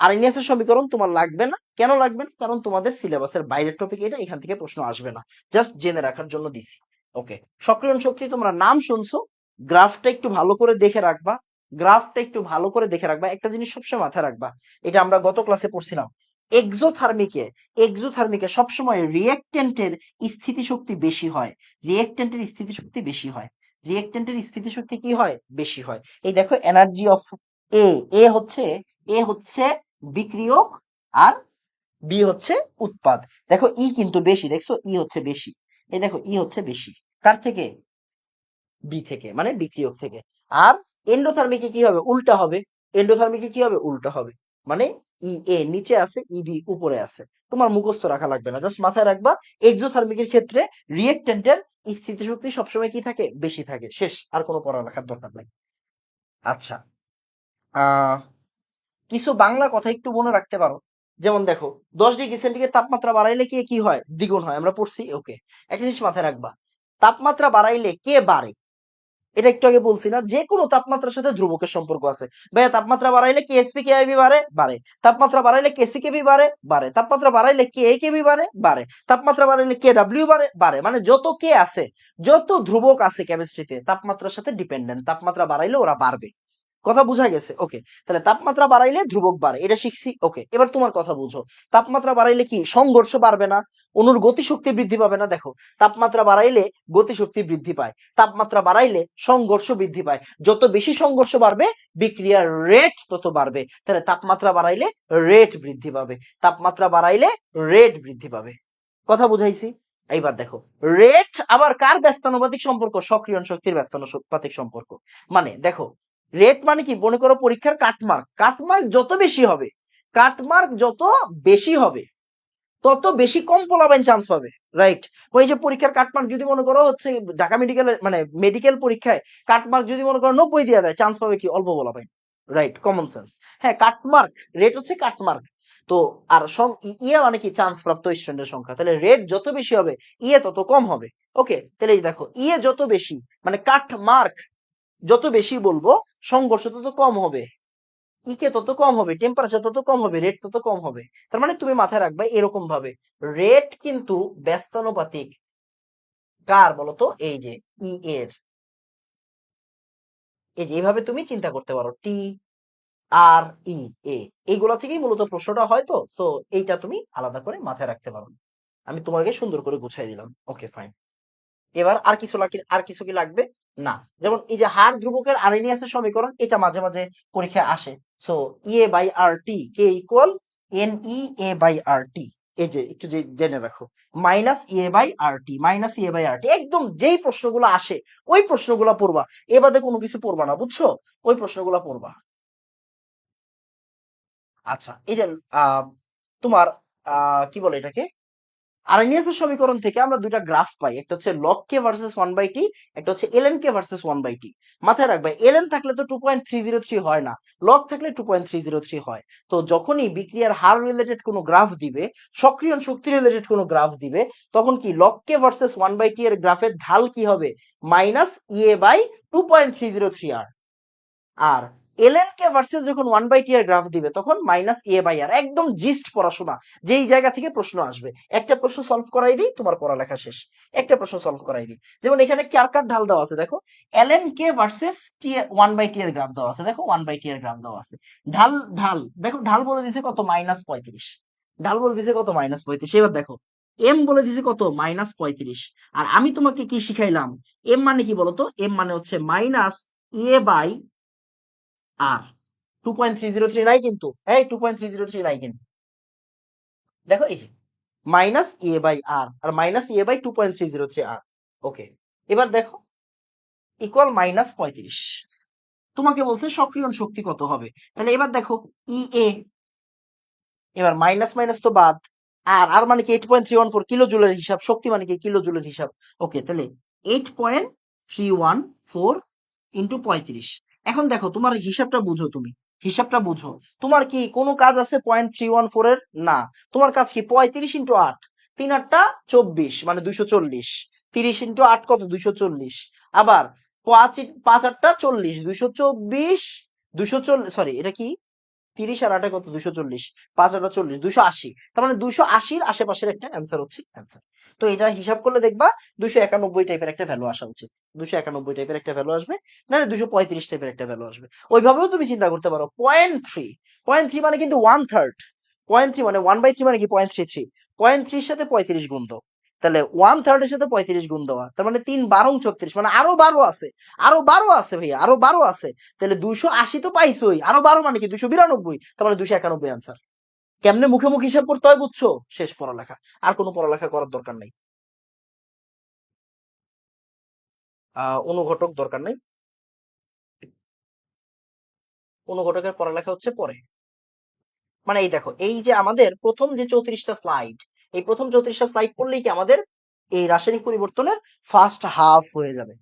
আরএনএস এর সমীকরণ তোমার লাগবে না। কেন লাগবে না? কারণ তোমাদের সিলেবাসের বাইরের টপিক এটা, এখান থেকে প্রশ্ন আসবে না, জাস্ট জেনে রাখার জন্য দিছি। ওকে, সক্রিয়ণ শক্তি তোমরা নাম শুনছো, গ্রাফটা একটু ভালো করে দেখে রাখবা, গ্রাফটা একটু ভালো করে দেখে রাখবা। একটা জিনিস সবসময় মাথায় রাখবা, এটা আমরা গত ক্লাসে পড়ছিলাম, এক্সোথার্মিকে, এক্সোথার্মিকে সবসময় রিয়েক্টেন্টের স্থিতিশক্তি বেশি হয়, রিয়েক্টেন্টের স্থিতিশক্তি বেশি হয়। রিয়েক্টেন্টের স্থিতিশক্তি কি হয়, বেশি হয়। এই দেখো এনার্জি অফ এ, এ হচ্ছে বিক্রিয়ক আর বি হচ্ছে উৎপাদ। দেখো ই কিন্তু বেশি, দেখছো ই হচ্ছে বেশি, এই দেখো ই হচ্ছে বেশি কার থেকে, বি থেকে, মানে বিক্রিয়ক থেকে। আর এন্ডোথার্মিকে কি হবে, উল্টা হবে, এন্ডোথার্মিকে কি হবে, উল্টা হবে। মানে ই এ নিচে আছে, ই বি উপরে আছে। তোমার মুখস্থ রাখা লাগবে না, জাস্ট মাথায় রাখবা এক্সোথার্মিকের ক্ষেত্রে রিয়েক্টেন্টের স্থিতিশক্তি সবসময় কি থাকে, বেশি থাকে। শেষ, আর কোনো পড়ালেখার দরকার নাই। আচ্ছা, আহ কিছু বাংলা কথা একটু মনে রাখতে পারো। যেমন দেখো 10 ডিগ্রি সেন্টিগ্রেড তাপমাত্রা বাড়াইলে কি কি হয়, দ্বিগুণ হয়, আমরা পড়ছি। ওকে, একটা জিনিস মাথায় রাখবা, তাপমাত্রা বাড়াইলে কে বাড়ে, এটা একটু আগে বলছি না, যে কোনো তাপমাত্রার সাথে ধ্রুবকের সম্পর্ক আছে। ভাইয়া তাপমাত্রা বাড়াইলে কে এসপি কে আইবি বাড়ে, বাড়ে। তাপমাত্রা বাড়াইলে কে সি কেবি বাড়ে, বাড়ে। তাপমাত্রা বাড়াইলে কে এ কেবি বাড়ে, বাড়ে। তাপমাত্রা বাড়াইলে কে ডাব্লিউ বাড়ে, বাড়ে। মানে যত কে আছে, যত ধ্রুবক আছে কেমিস্ট্রিতে তাপমাত্রার সাথে ডিপেন্ডেন্ট, তাপমাত্রা বাড়াইলে ওরা বাড়বে। কথা বোঝা গেছে? ওকে, তাহলে তাপমাত্রা বাড়াইলে ধ্রুবক বাড়ে, এটা শিখছি। ওকে, এবার তোমার কথা বুঝো, তাপমাত্রা বাড়াইলে কি সংঘর্ষ বাড়বে না, অণুর গতিশক্তি বৃদ্ধি পাবে না? দেখো তাপমাত্রা বাড়াইলে গতিশক্তি বৃদ্ধি পায়, তাপমাত্রা বাড়াইলে সংঘর্ষ বৃদ্ধি পায়। যত বেশি সংঘর্ষ বাড়বে বিক্রিয়ার রেট তত বাড়বে, তাহলে তাপমাত্রা বাড়াইলে রেট বৃদ্ধি পাবে, তাপমাত্রা বাড়াইলে রেট বৃদ্ধি পাবে। কথা বুঝাইছি? এইবার দেখো, রেট আবার কার ব্যস্তানুপাতিক সম্পর্ক, সক্রিয়ণ শক্তির ব্যস্তানুপাতিক সম্পর্ক। মানে দেখো, রেট মানে কি, মনে করো পরীক্ষার কাটমার্ক, কাটমার্ক যত বেশি হবে, কাটমার্ক যত বেশি হবে তত বেশি কম পোলাপাইন চান্স পাবে, রাইট? ওই যে পরীক্ষার কাটমার্ক যদি মনে করো হচ্ছে ঢাকা মেডিকেল, মানে মেডিকেল পরীক্ষায় কাটমার্ক যদি মনে করো 90 দিয়ে দেয়, চান্স পাবে কি, অল্প পোলাপাইন, রাইট? Common sense. হ্যাঁ, কাটমার্ক, রেট হচ্ছে কাটমার্ক। তো আর ইয়ে মানে কি, চান্স প্রাপ্ত স্টুডেন্টের সংখ্যা, তাহলে রেট যত বেশি হবে ইয়ে তত কম হবে। ওকে, তাহলে এই দেখো ইয়ে যত বেশি, মানে কাটমার্ক যত বেশি বলবো, সংঘর্ষ তত কম হবে, ইকে তত কম হবে, টেম্পারেচার তত কম হবে, রেট তত কম হবে। তার মানে তুমি মাথায় রাখবে এরকম ভাবে, রেট কিন্তু ব্যস্তানুপাতিক কার বলতো, এই যে ই এর। এই যে এইভাবে তুমি চিন্তা করতে পারো, টি আর ই এ, এইগুলা থেকেই মূলত প্রশ্নটা হয়। তো সো এইটা তুমি আলাদা করে মাথায় রাখতে পারো। আমি তোমাকে সুন্দর করে গুছাই দিলাম। ওকে, ফাইন। এবার আর কিছু লাগবে, আর কিছু কি লাগবে? না। যেমন এই যে হার ধ্রুবকের আরএনএসের সমীকরণ, এটা মাঝে মাঝে পরীক্ষায় আসে। So E A by R T K equal N E A by R T. এই যে একটু যে জেনে রাখো, minus EA by R T, minus EA by R T, একদম যেই প্রশ্নগুলো আসে ওই প্রশ্নগুলো পড়বা, এ বাদে কোনো কিছু পড়বা না, বুঝছো? ওই প্রশ্নগুলো পড়বা। আচ্ছা, এই যে আহ তোমার কি বলে এটাকে, আরএনএস এর সমীকরণ থেকে আমরা দুইটা গ্রাফ পাই, একটা হচ্ছে লগ কে ভার্সেস 1/t, একটা হচ্ছে এলএন কে ভার্সেস 1/t। মাথায় রাখবে এলএন থাকলে তো 2.303 হয় না, লগ থাকলে 2.303 হয়। তো যখনই বিক্রিয়ার হার রিলেটেড কোনো গ্রাফ দিবে, সক্রিয়ণ শক্তি রিলেটেড কোনো গ্রাফ দিবে, তখন কি লগ কে ভার্সেস 1/t এর গ্রাফের ঢাল কি হবে, মাইনাস ইএ বাই 2.303 আর। আর এলএন কে ভার্সেস যখন 1/t এর গ্রাফ দিবে, তখন মাইনাস এ বাই আর। একদম জিস্ট পড়াশোনা, যেই জায়গা থেকে প্রশ্ন আসবে, একটা প্রশ্ন সলভ করাই দিই, তোমার পড়ালেখা শেষ। একটা প্রশ্ন সলভ করাই দিই। যেমন এখানে কার কার ঢাল দেওয়া আছে দেখো, এলএন কে ভার্সেস টি 1/t এর গ্রাফ দেওয়া আছে, দেখো 1/t এর গ্রাফ দেওয়া আছে। ঢাল, ঢাল দেখো, ঢাল বলে দিছে কত, -35। ঢাল বলে দিছে কত, -35। এবার দেখো এম বলে দিছে কত, -35। আর আমি তোমাকে কি শিখাইলাম, এম মানে কি বলতো, এম মানে হচ্ছে মাইনাস এ বাই আর। 2.303 নাই কিন্তু, এই 2.303 নাই কিন্তু, দেখো এই যে মাইনাস এ বাই আর, আর minus A by 2.303 R. Okay, এবার দেখো ইকুয়াল -35। তোমাকে বলছে সক্রিয়ণ শক্তি কত হবে, তাহলে এবার দেখো ই এ, এবার মাইনাস মাইনাস তো বাদ, আর আর মানে কি 8.314 কিলো জুলের হিসাব, শক্তি মানে কি কিলো জুলের হিসাব। ওকে, তাহলে 8.314 ইন্টু 35। এখন দেখো তোমার হিসাবটা বুঝো, তুমি হিসাবটা বুঝো, তোমার কি কোনো কাজ আছে 0.314 এর? না। তোমার কাজ কি 35 ইন্টু 8, 3 8 24, মানে 240। 30 ইন্টু 8 কত, 240। আবার 5 5 8 40, 224, 240, সরি এটা কি, 30 আর 8 কত, 240, 5 8 40, 280। তার মানে 280-র আশেপাশের একটা অ্যান্সার হচ্ছে অ্যান্সার। তো এটা হিসাব করলে দেখবা 291 টাইপের একটা ভ্যালু আসা উচিত, 291 টাইপের একটা ভ্যালু আসবে, না 235 টাইপের একটা ভ্যালু আসবে। ওইভাবেও তুমি চিন্তা করতে পারো। 0.3, 0.3 মানে কিন্তু 1/3, 0.3 মানে 1/3 মানে কি 0.33, 0.3 সাথে 35 গুণ দাও, তাহলে 1/3 এর সাথে 35 গুণ দেওয়া, তার মানে 3 12 36, মানে আরো 12 আছে, আরো 12 আছে ভাইয়া, আরো 12 আছে। তাহলে 280 তো পাইছোই, আরো 12 মানে কি 292, তার মানে 291 আনসার। কেমনে মুখে মুখে হিসাব করতে হয় বুঝছো? শেষ পড়ালেখা, আর কোনো পড়ালেখা করার দরকার নাই। অনুঘটক দরকার নাই, অনুঘটকের পড়ালেখা হচ্ছে পরে। মানে এই দেখো, এই যে আমাদের প্রথম যে 34টা স্লাইড, এই প্রথম 34টা স্লাইড পড়লেই কি আমাদের এই রাসায়নিক পরিবর্তনের ফার্স্ট হাফ হয়ে যাবে।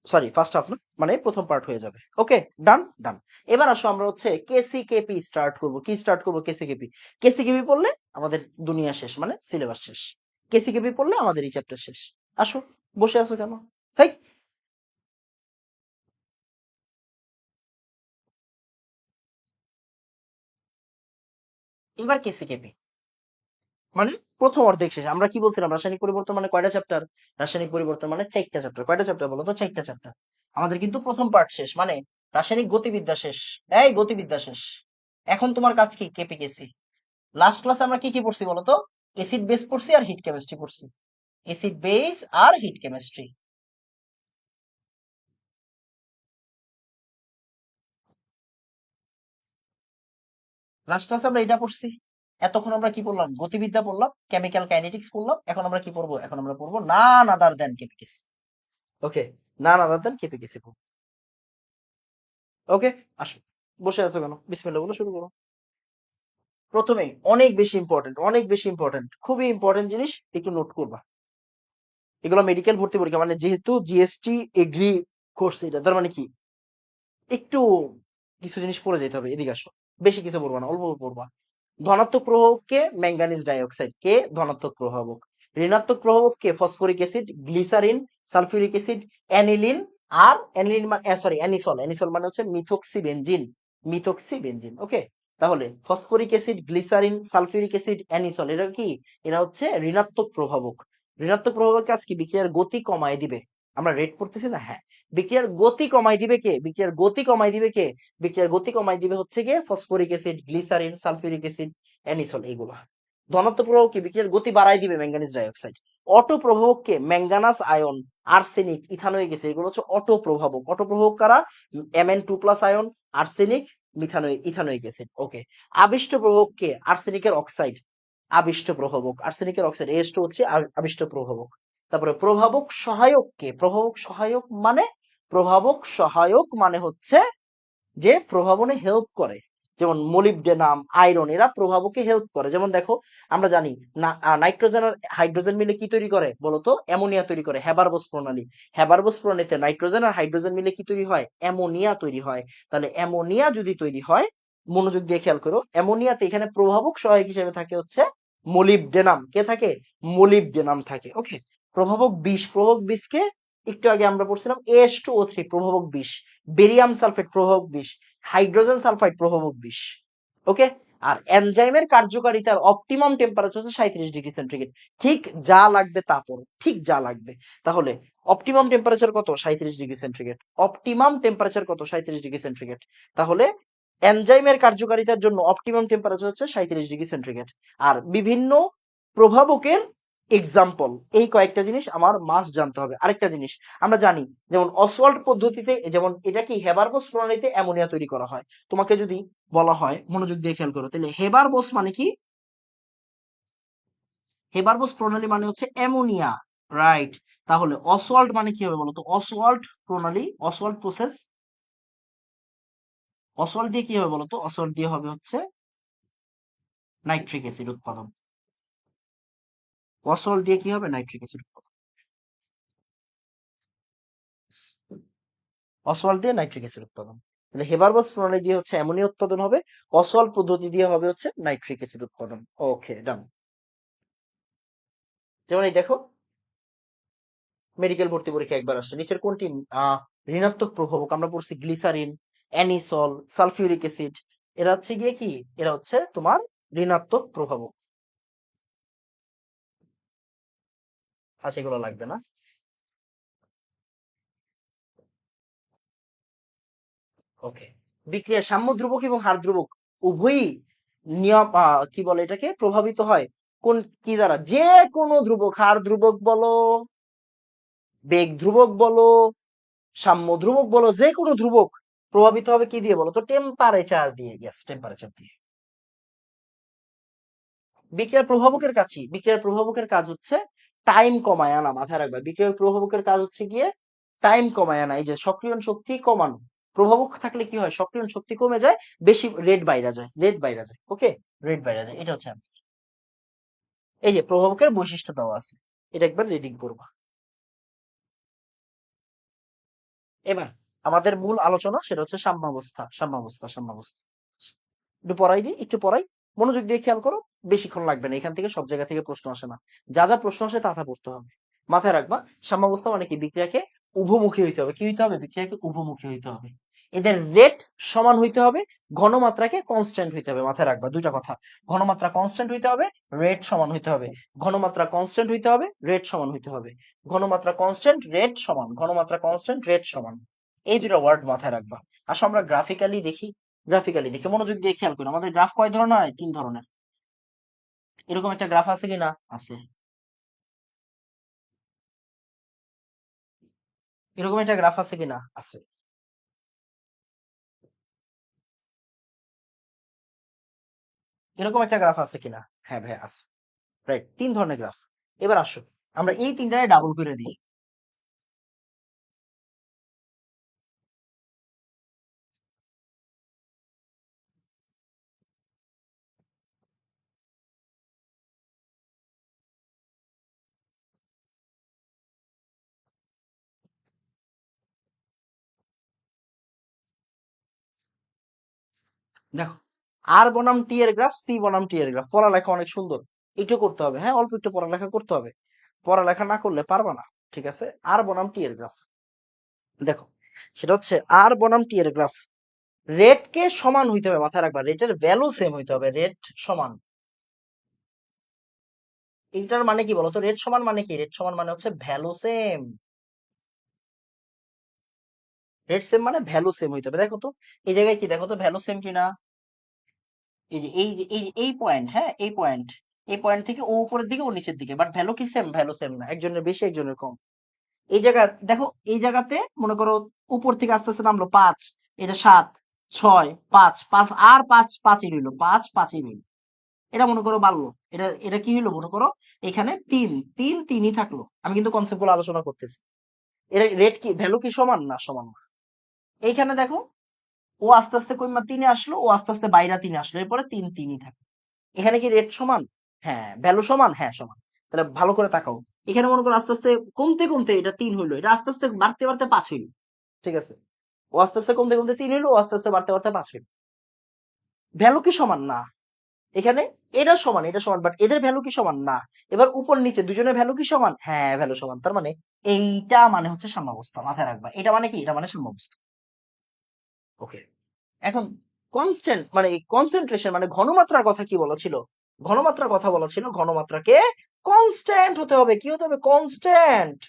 সরি, ফার্স্ট হাফ না, মানে প্রথম পার্ট হয়ে যাবে। ওকে, ডান ডান। এবার আসো আমরা হচ্ছে কেসি কেপি স্টার্ট করব। কি স্টার্ট করব? কেসি কেপি। কেসি কেপি পড়লে আমাদের দুনিয়া শেষ, মানে সিলেবাস শেষ। কেসি কেপি পড়লে আমাদের এই চ্যাপ্টার শেষ। আসো, বসে আছো কেন? হেই, এবার কেসি কেপি মানে প্রথম অর্ধেক শেষ। আমরা কি বলছিলাম? রাসায়নিক পরিবর্তন মানে কয়টা চ্যাপ্টার? রাসায়নিক পরিবর্তন মানে 4টা চ্যাপ্টার। কয়টা চ্যাপ্টার বলো তো? 4টা চ্যাপ্টার। আমাদের কিন্তু প্রথম পার্ট শেষ, মানে রাসায়নিক গতিবিদ্যা শেষ। এই গতিবিদ্যা শেষ। এখন তোমার কাজ কি? কেপি কেসি। লাস্ট ক্লাসে আমরা কি কি পড়ছি বলতো? এসিড বেস পড়ছি আর হিট কেমিস্ট্রি পড়ছি। এসিড বেস আর হিট কেমিস্ট্রি। লাস্ট ক্লাসে আমরা এটা পড়ছি। এতক্ষণ আমরা কি পড়লাম? গতিবিদ্যা পড়লাম, কেমিক্যাল কাইনেটিক্স পড়লাম। এখন আমরা কি পড়বো? এখন আমরা পড়বো নান আদার দেন কেপিকেসি। ওকে, নান আদার দেন কেপিকেসি পড়বো। ওকে, আসো, বসে আছো কেন? বিসমিল্লাহ বলো, শুরু করো। প্রথমেই অনেক বেশি ইম্পর্টেন্ট, অনেক বেশি ইম্পর্টেন্ট, খুবই ইম্পর্টেন্ট জিনিস, একটু নোট করবা। এগুলো মেডিকেল ভর্তি পরীক্ষা, মানে যেহেতু জিএসটি এগ্রি করছে এটা, তার মানে কি একটু কিছু জিনিস পড়ে যেতে হবে। এদিকে আসো, বেশি কিছু পড়বা না, অল্প অল্প পড়বা। ধনাত্মক প্রভাবককে ম্যাঙ্গানিজ ডাইঅক্সাইড, কে ধনাত্মক প্রভাবক। ঋণাত্মক প্রভাবককে phosphoric acid, glycerine, sulphuric acid, aniline. আর অ্যানিলিন মানে সরি অ্যানিসল, অ্যানিসল মানে হচ্ছে মিথোক্সিবেনজিন, মিথোক্সিবেনজিন। ওকে, তাহলে phosphoric acid, glycerine, sulphuric acid, anisole, এরা কি? এরা হচ্ছে ঋণাত্মক প্রভাবক। ঋণাত্মক প্রভাবক কাজ কি? বিক্রিয়ার গতি কমায় দিবে। আমরা রেট পড়তেছি না? হ্যাঁ। বিক্রিয়ার গতি কমায় দিবে কে? বিক্রিয়ার গতি কমায় দিবে কে? বিক্রিয়ার গতি কমায় দিবে হচ্ছে গিয়ে phosphoric acid, glycerine, sulphuric acid, anisole, এইগুলা। ধনাত্মক প্রভাবক কি? বিক্রিয়ার গতি বাড়ায় দিবে ম্যাঙ্গানিজ ডাইঅক্সাইড। অটো প্রভাবককে manganous ion, arsenic, ethanoic acid, এগুলো হচ্ছে অটো প্রভাবক। অটো প্রভাবক কারা? Mn2+ ion, arsenic, ethanoic acid. Okay. আবিষ্ট প্রভাবককে? আর্সেনিকের অক্সাইড, আবিষ্ট প্রভাবক, আর্সেনিকের অক্সাইড AH2O3, আবিষ্ট প্রভাবক। তারপরে প্রভাবক সহায়ক কে? প্রভাবক সহায়ক মানে, প্রভাবক সহায়ক মানে হচ্ছে যে প্রভাবনে হেল্প করে। যেমন মোলিবডেনাম, আয়রন, এরা প্রভাবকে হেল্প করে। যেমন দেখো, আমরা জানি নাইট্রোজেন আর হাইড্রোজেন মিলে কি তৈরি করে বলতো? অ্যামোনিয়া তৈরি করে। হেবারবোস প্রণালী, হেবারবোস প্রণালীতে নাইট্রোজেন আর হাইড্রোজেন মিলে কি তৈরি হয়? অ্যামোনিয়া তৈরি হয়। তাহলে অ্যামোনিয়া যদি তৈরি হয়, মনোযোগ দিয়ে খেয়াল করো, অ্যামোনিয়াতে এখানে প্রভাবক সহায়ক হিসেবে থাকে হচ্ছে মোলিবডেনাম। কে থাকে? মোলিবডেনাম থাকে। ওকে। প্রভাবক বিষ, প্রভাবক বিষকে একটু আগে আমরা পড়ছিলাম AH2O3 প্রভাবক বিষ, বেরিয়াম সালফেট প্রভাবক বিষ, হাইড্রোজেন সালফাইড প্রভাবক বিষ। ওকে। আর এনজাইমের কার্যকারিতার অপটিমাম টেম্পারেচার হচ্ছে 37 ডিগ্রি সেন্টিগ্রেড। ঠিক যা লাগবে তা পড়ো, ঠিক যা লাগবে। তাহলে অপটিমাম টেম্পারেচার কত? 37 ডিগ্রি সেন্টিগ্রেড। অপটিমাম টেম্পারেচার কত? 37 ডিগ্রি সেন্টিগ্রেড। তাহলে এনজাইমের কার্যকারিতার জন্য অপটিমাম টেম্পারেচার হচ্ছে 37 ডিগ্রি সেন্টিগ্রেড। আর বিভিন্ন প্রভাবকের এক্সাম্পল, এই কয়েকটা জিনিস আমার মাস্ট জানতে হবে। আরেকটা জিনিস আমরা জানি, যেমন অসওয়াল্ড পদ্ধতিতে, যেমন এটা কি হেবারবোস প্রণালীতে অ্যামোনিয়া তৈরি করা হয়। তোমাকে যদি বলা হয়, মনোযোগ দিয়ে খেয়াল করো, তাহলে হেবারবোস মানে কি? হেবারবোস প্রণালী মানে হচ্ছে অ্যামোনিয়া, রাইট। তাহলে অসওয়াল্ড মানে কি হবে বলতো? অসওয়াল্ড প্রণালী, অসওয়াল্ড প্রসেস, অসওয়াল্ড দিয়ে কি হবে বলতো? অসওয়াল্ড দিয়ে হবে হচ্ছে নাইট্রিক অ্যাসিড উৎপাদন। অসওয়াল্ড দিয়ে কি হবে? নাইট্রিক অ্যাসিড উৎপাদন। অসওয়াল্ড দিয়ে নাইট্রিক অ্যাসিড উৎপাদন। তাহলে হেবারবোস প্রণালী দিয়ে হচ্ছে অ্যামোনিয়া উৎপাদন হবে, অসওয়াল্ড পদ্ধতি দিয়ে হবে হচ্ছে নাইট্রিক অ্যাসিড উৎপাদন। ওকে, ডান। যেমন এই দেখো, মেডিকেল ভর্তি পরীক্ষা একবার আসছে, নিচের কোনটি ঋণাত্মক প্রভাবক? আমরা পড়ছি গ্লিসারিন, অ্যানিসল, সালফিউরিক অ্যাসিড, এরা হচ্ছে গিয়ে কি? এরা হচ্ছে তোমার ঋণাত্মক প্রভাবক। আচ্ছা, এগুলো লাগবে না। ওকে। বিক্রিয়ার সাম্য ধ্রুবক এবং হার ধ্রুবক উভয়ই নিয়ম কি বলে এটাকে? প্রভাবিত হয় কোন কি দ্বারা? যে কোনো ধ্রুবক, হার ধ্রুবক বলো, বেগ ধ্রুবক বলো, সাম্য ধ্রুবক বলো, যে কোনো ধ্রুবক প্রভাবিত হবে কি দিয়ে বলো তো? টেম্পারেচার দিয়ে। ইয়েস, টেম্পারেচার দিয়ে। বিক্রিয়ার প্রভাবকের কাজ হচ্ছে টাইম কমায় আনা। মাথায় রাখবা, বিক্রিয়ার প্রভাবকের কাজ হচ্ছে গিয়ে টাইম কমায় আনা। এই যে সক্রিয়ণ শক্তি কমানো, প্রভাবক থাকলে কি হয়? সক্রিয়ণ শক্তি কমে যায়, বেশি রেট বাইরা যায়, ওকে, রেট বাইরা যায়। এটা হচ্ছে answer। এই যে প্রভাবকের বৈশিষ্ট্য দেওয়া আছে, এটা একবার রিডিং করবা। এবার আমাদের মূল আলোচনা সেটা হচ্ছে সাম্যাবস্থা। একটু পড়াই দিই, একটু পড়াই, মনোযোগ দিয়ে খেয়াল করো। বেশিক্ষণ লাগবে না, এখান থেকে সব জায়গা থেকে প্রশ্ন আসে না। যা যা প্রশ্ন আসে তা তা পড়তে হবে। মাথায় রাখবা, সাম্যাবস্থা মানে কি? বিক্রিয়াকে উভমুখী হইতে হবে। কি হইতে হবে? বিক্রিয়াকে উভমুখী হইতে হবে। এদের রেট সমান হইতে হবে, ঘনমাত্রাকে কনস্ট্যান্ট হইতে হবে। মাথায় রাখবা দুইটা কথা, ঘনমাত্রা কনস্ট্যান্ট হইতে হবে, রেট সমান হইতে হবে। ঘনমাত্রা কনস্ট্যান্ট হইতে হবে, রেট সমান হইতে হবে। ঘনমাত্রা কনস্ট্যান্ট, রেট সমান, ঘনমাত্রা কনস্ট্যান্ট, রেট সমান। এই দুটো ওয়ার্ড মাথায় রাখবা। আসো আমরা গ্রাফিক্যালি দেখি। মনোযোগ দিয়ে খেয়াল করুন, আমাদের গ্রাফ কয় ধরনের হয়? 3 ধরনের। এরকম একটা গ্রাফ আছে কিনা? আছে। এরকম একটা গ্রাফ আছে কিনা? আছে। এরকম একটা গ্রাফ আছে কিনা? হ্যাঁ ভাই, আছে। রাইট, 3 ধরনের গ্রাফ। এবার আসো আমরা এই তিনটারে ডাবল করে দিই। দেখো, আর বনাম টি এর গ্রাফ, সি বনাম টি এর গ্রাফ। পড়ালেখা অনেক সুন্দর, একটু করতে হবে, হ্যাঁ, অল্প একটু পড়ালেখা করতে হবে। পড়ালেখা না করলে পারবা না। ঠিক আছে, আর বনাম টি এর গ্রাফ দেখো, সেটা হচ্ছে আর বনাম টি এর গ্রাফ। রেট কে সমান হইতে হবে, মাথায় রাখবা, রেটের ভ্যালু সেম হইতে হবে, রেট সমান। এইটার মানে কি বলতো? রেট সমান মানে কি? রেট সমান মানে হচ্ছে ভ্যালু সেম। রেট সেম মানে ভ্যালু সেম হইতে হবে। দেখো তো এই জায়গায় কি, দেখো তো ভ্যালু সেম কিনা? এই পয়েন্ট, হ্যাঁ, এই পয়েন্ট থেকে ও উপরের দিকে, ও নিচের দিকে, বাট ভ্যালু কি সেম? ভ্যালু সেম না, একজনের বেশি একজনের কম। এই জায়গা দেখো, এই জায়গাতে মনে করো উপর থেকে আস্তে আস্তে নামলো 5, এটা 7, 6, 5, 5 আর 5, 5ই রইলো, 5, 5ই রইলো। এটা মনে করো বাড়লো, এটা এটা কি হইলো মনে করো? এখানে 3, 3, 3ই থাকলো। আমি কিন্তু কনসেপ্ট গুলো আলোচনা করতেছি। এর রেট কি, ভ্যালু কি সমান? না, সমান না। এইখানে দেখো, ও আস্তে আস্তে কইমা 3-এ আসলো, ও আস্তে আস্তে বাইরা 3-এ আসলো, এরপরে 3, 3ই থাকে। এখানে কি রেট সমান? হ্যাঁ। ভ্যালু সমান? হ্যাঁ, সমান। তাহলে ভালো করে তাকাও, এখানে মনে করো আস্তে আস্তে কমতে কমতে এটা 3 হইলো, এটা আস্তে আস্তে বাড়তে বাড়তে 5 হইলো। ঠিক আছে, ও আস্তে আস্তে কমতে কমতে 3 হইলো, ও আস্তে আস্তে বাড়তে বাড়তে 5 হইলো। ভ্যালু কি সমান? না। এখানে এটা সমান, বাট এদের ভ্যালু কি সমান? না। এবার উপর নিচে দুজনের ভ্যালু কি সমান? হ্যাঁ, ভ্যালু সমান। তার মানে এইটা মানে হচ্ছে সাম্যাবস্থা। মাথায় রাখবা, এটা মানে কি? এটা মানে সাম্যাবস্থা। ওকে, এখন কনস্ট্যান্ট মানে কনসেন্ট্রেশন মানে ঘনমাত্রার কথা কি বলা ছিল? ঘনমাত্রাকে কনস্ট্যান্ট হতে হবে। কি হতে হবে? কনস্ট্যান্ট।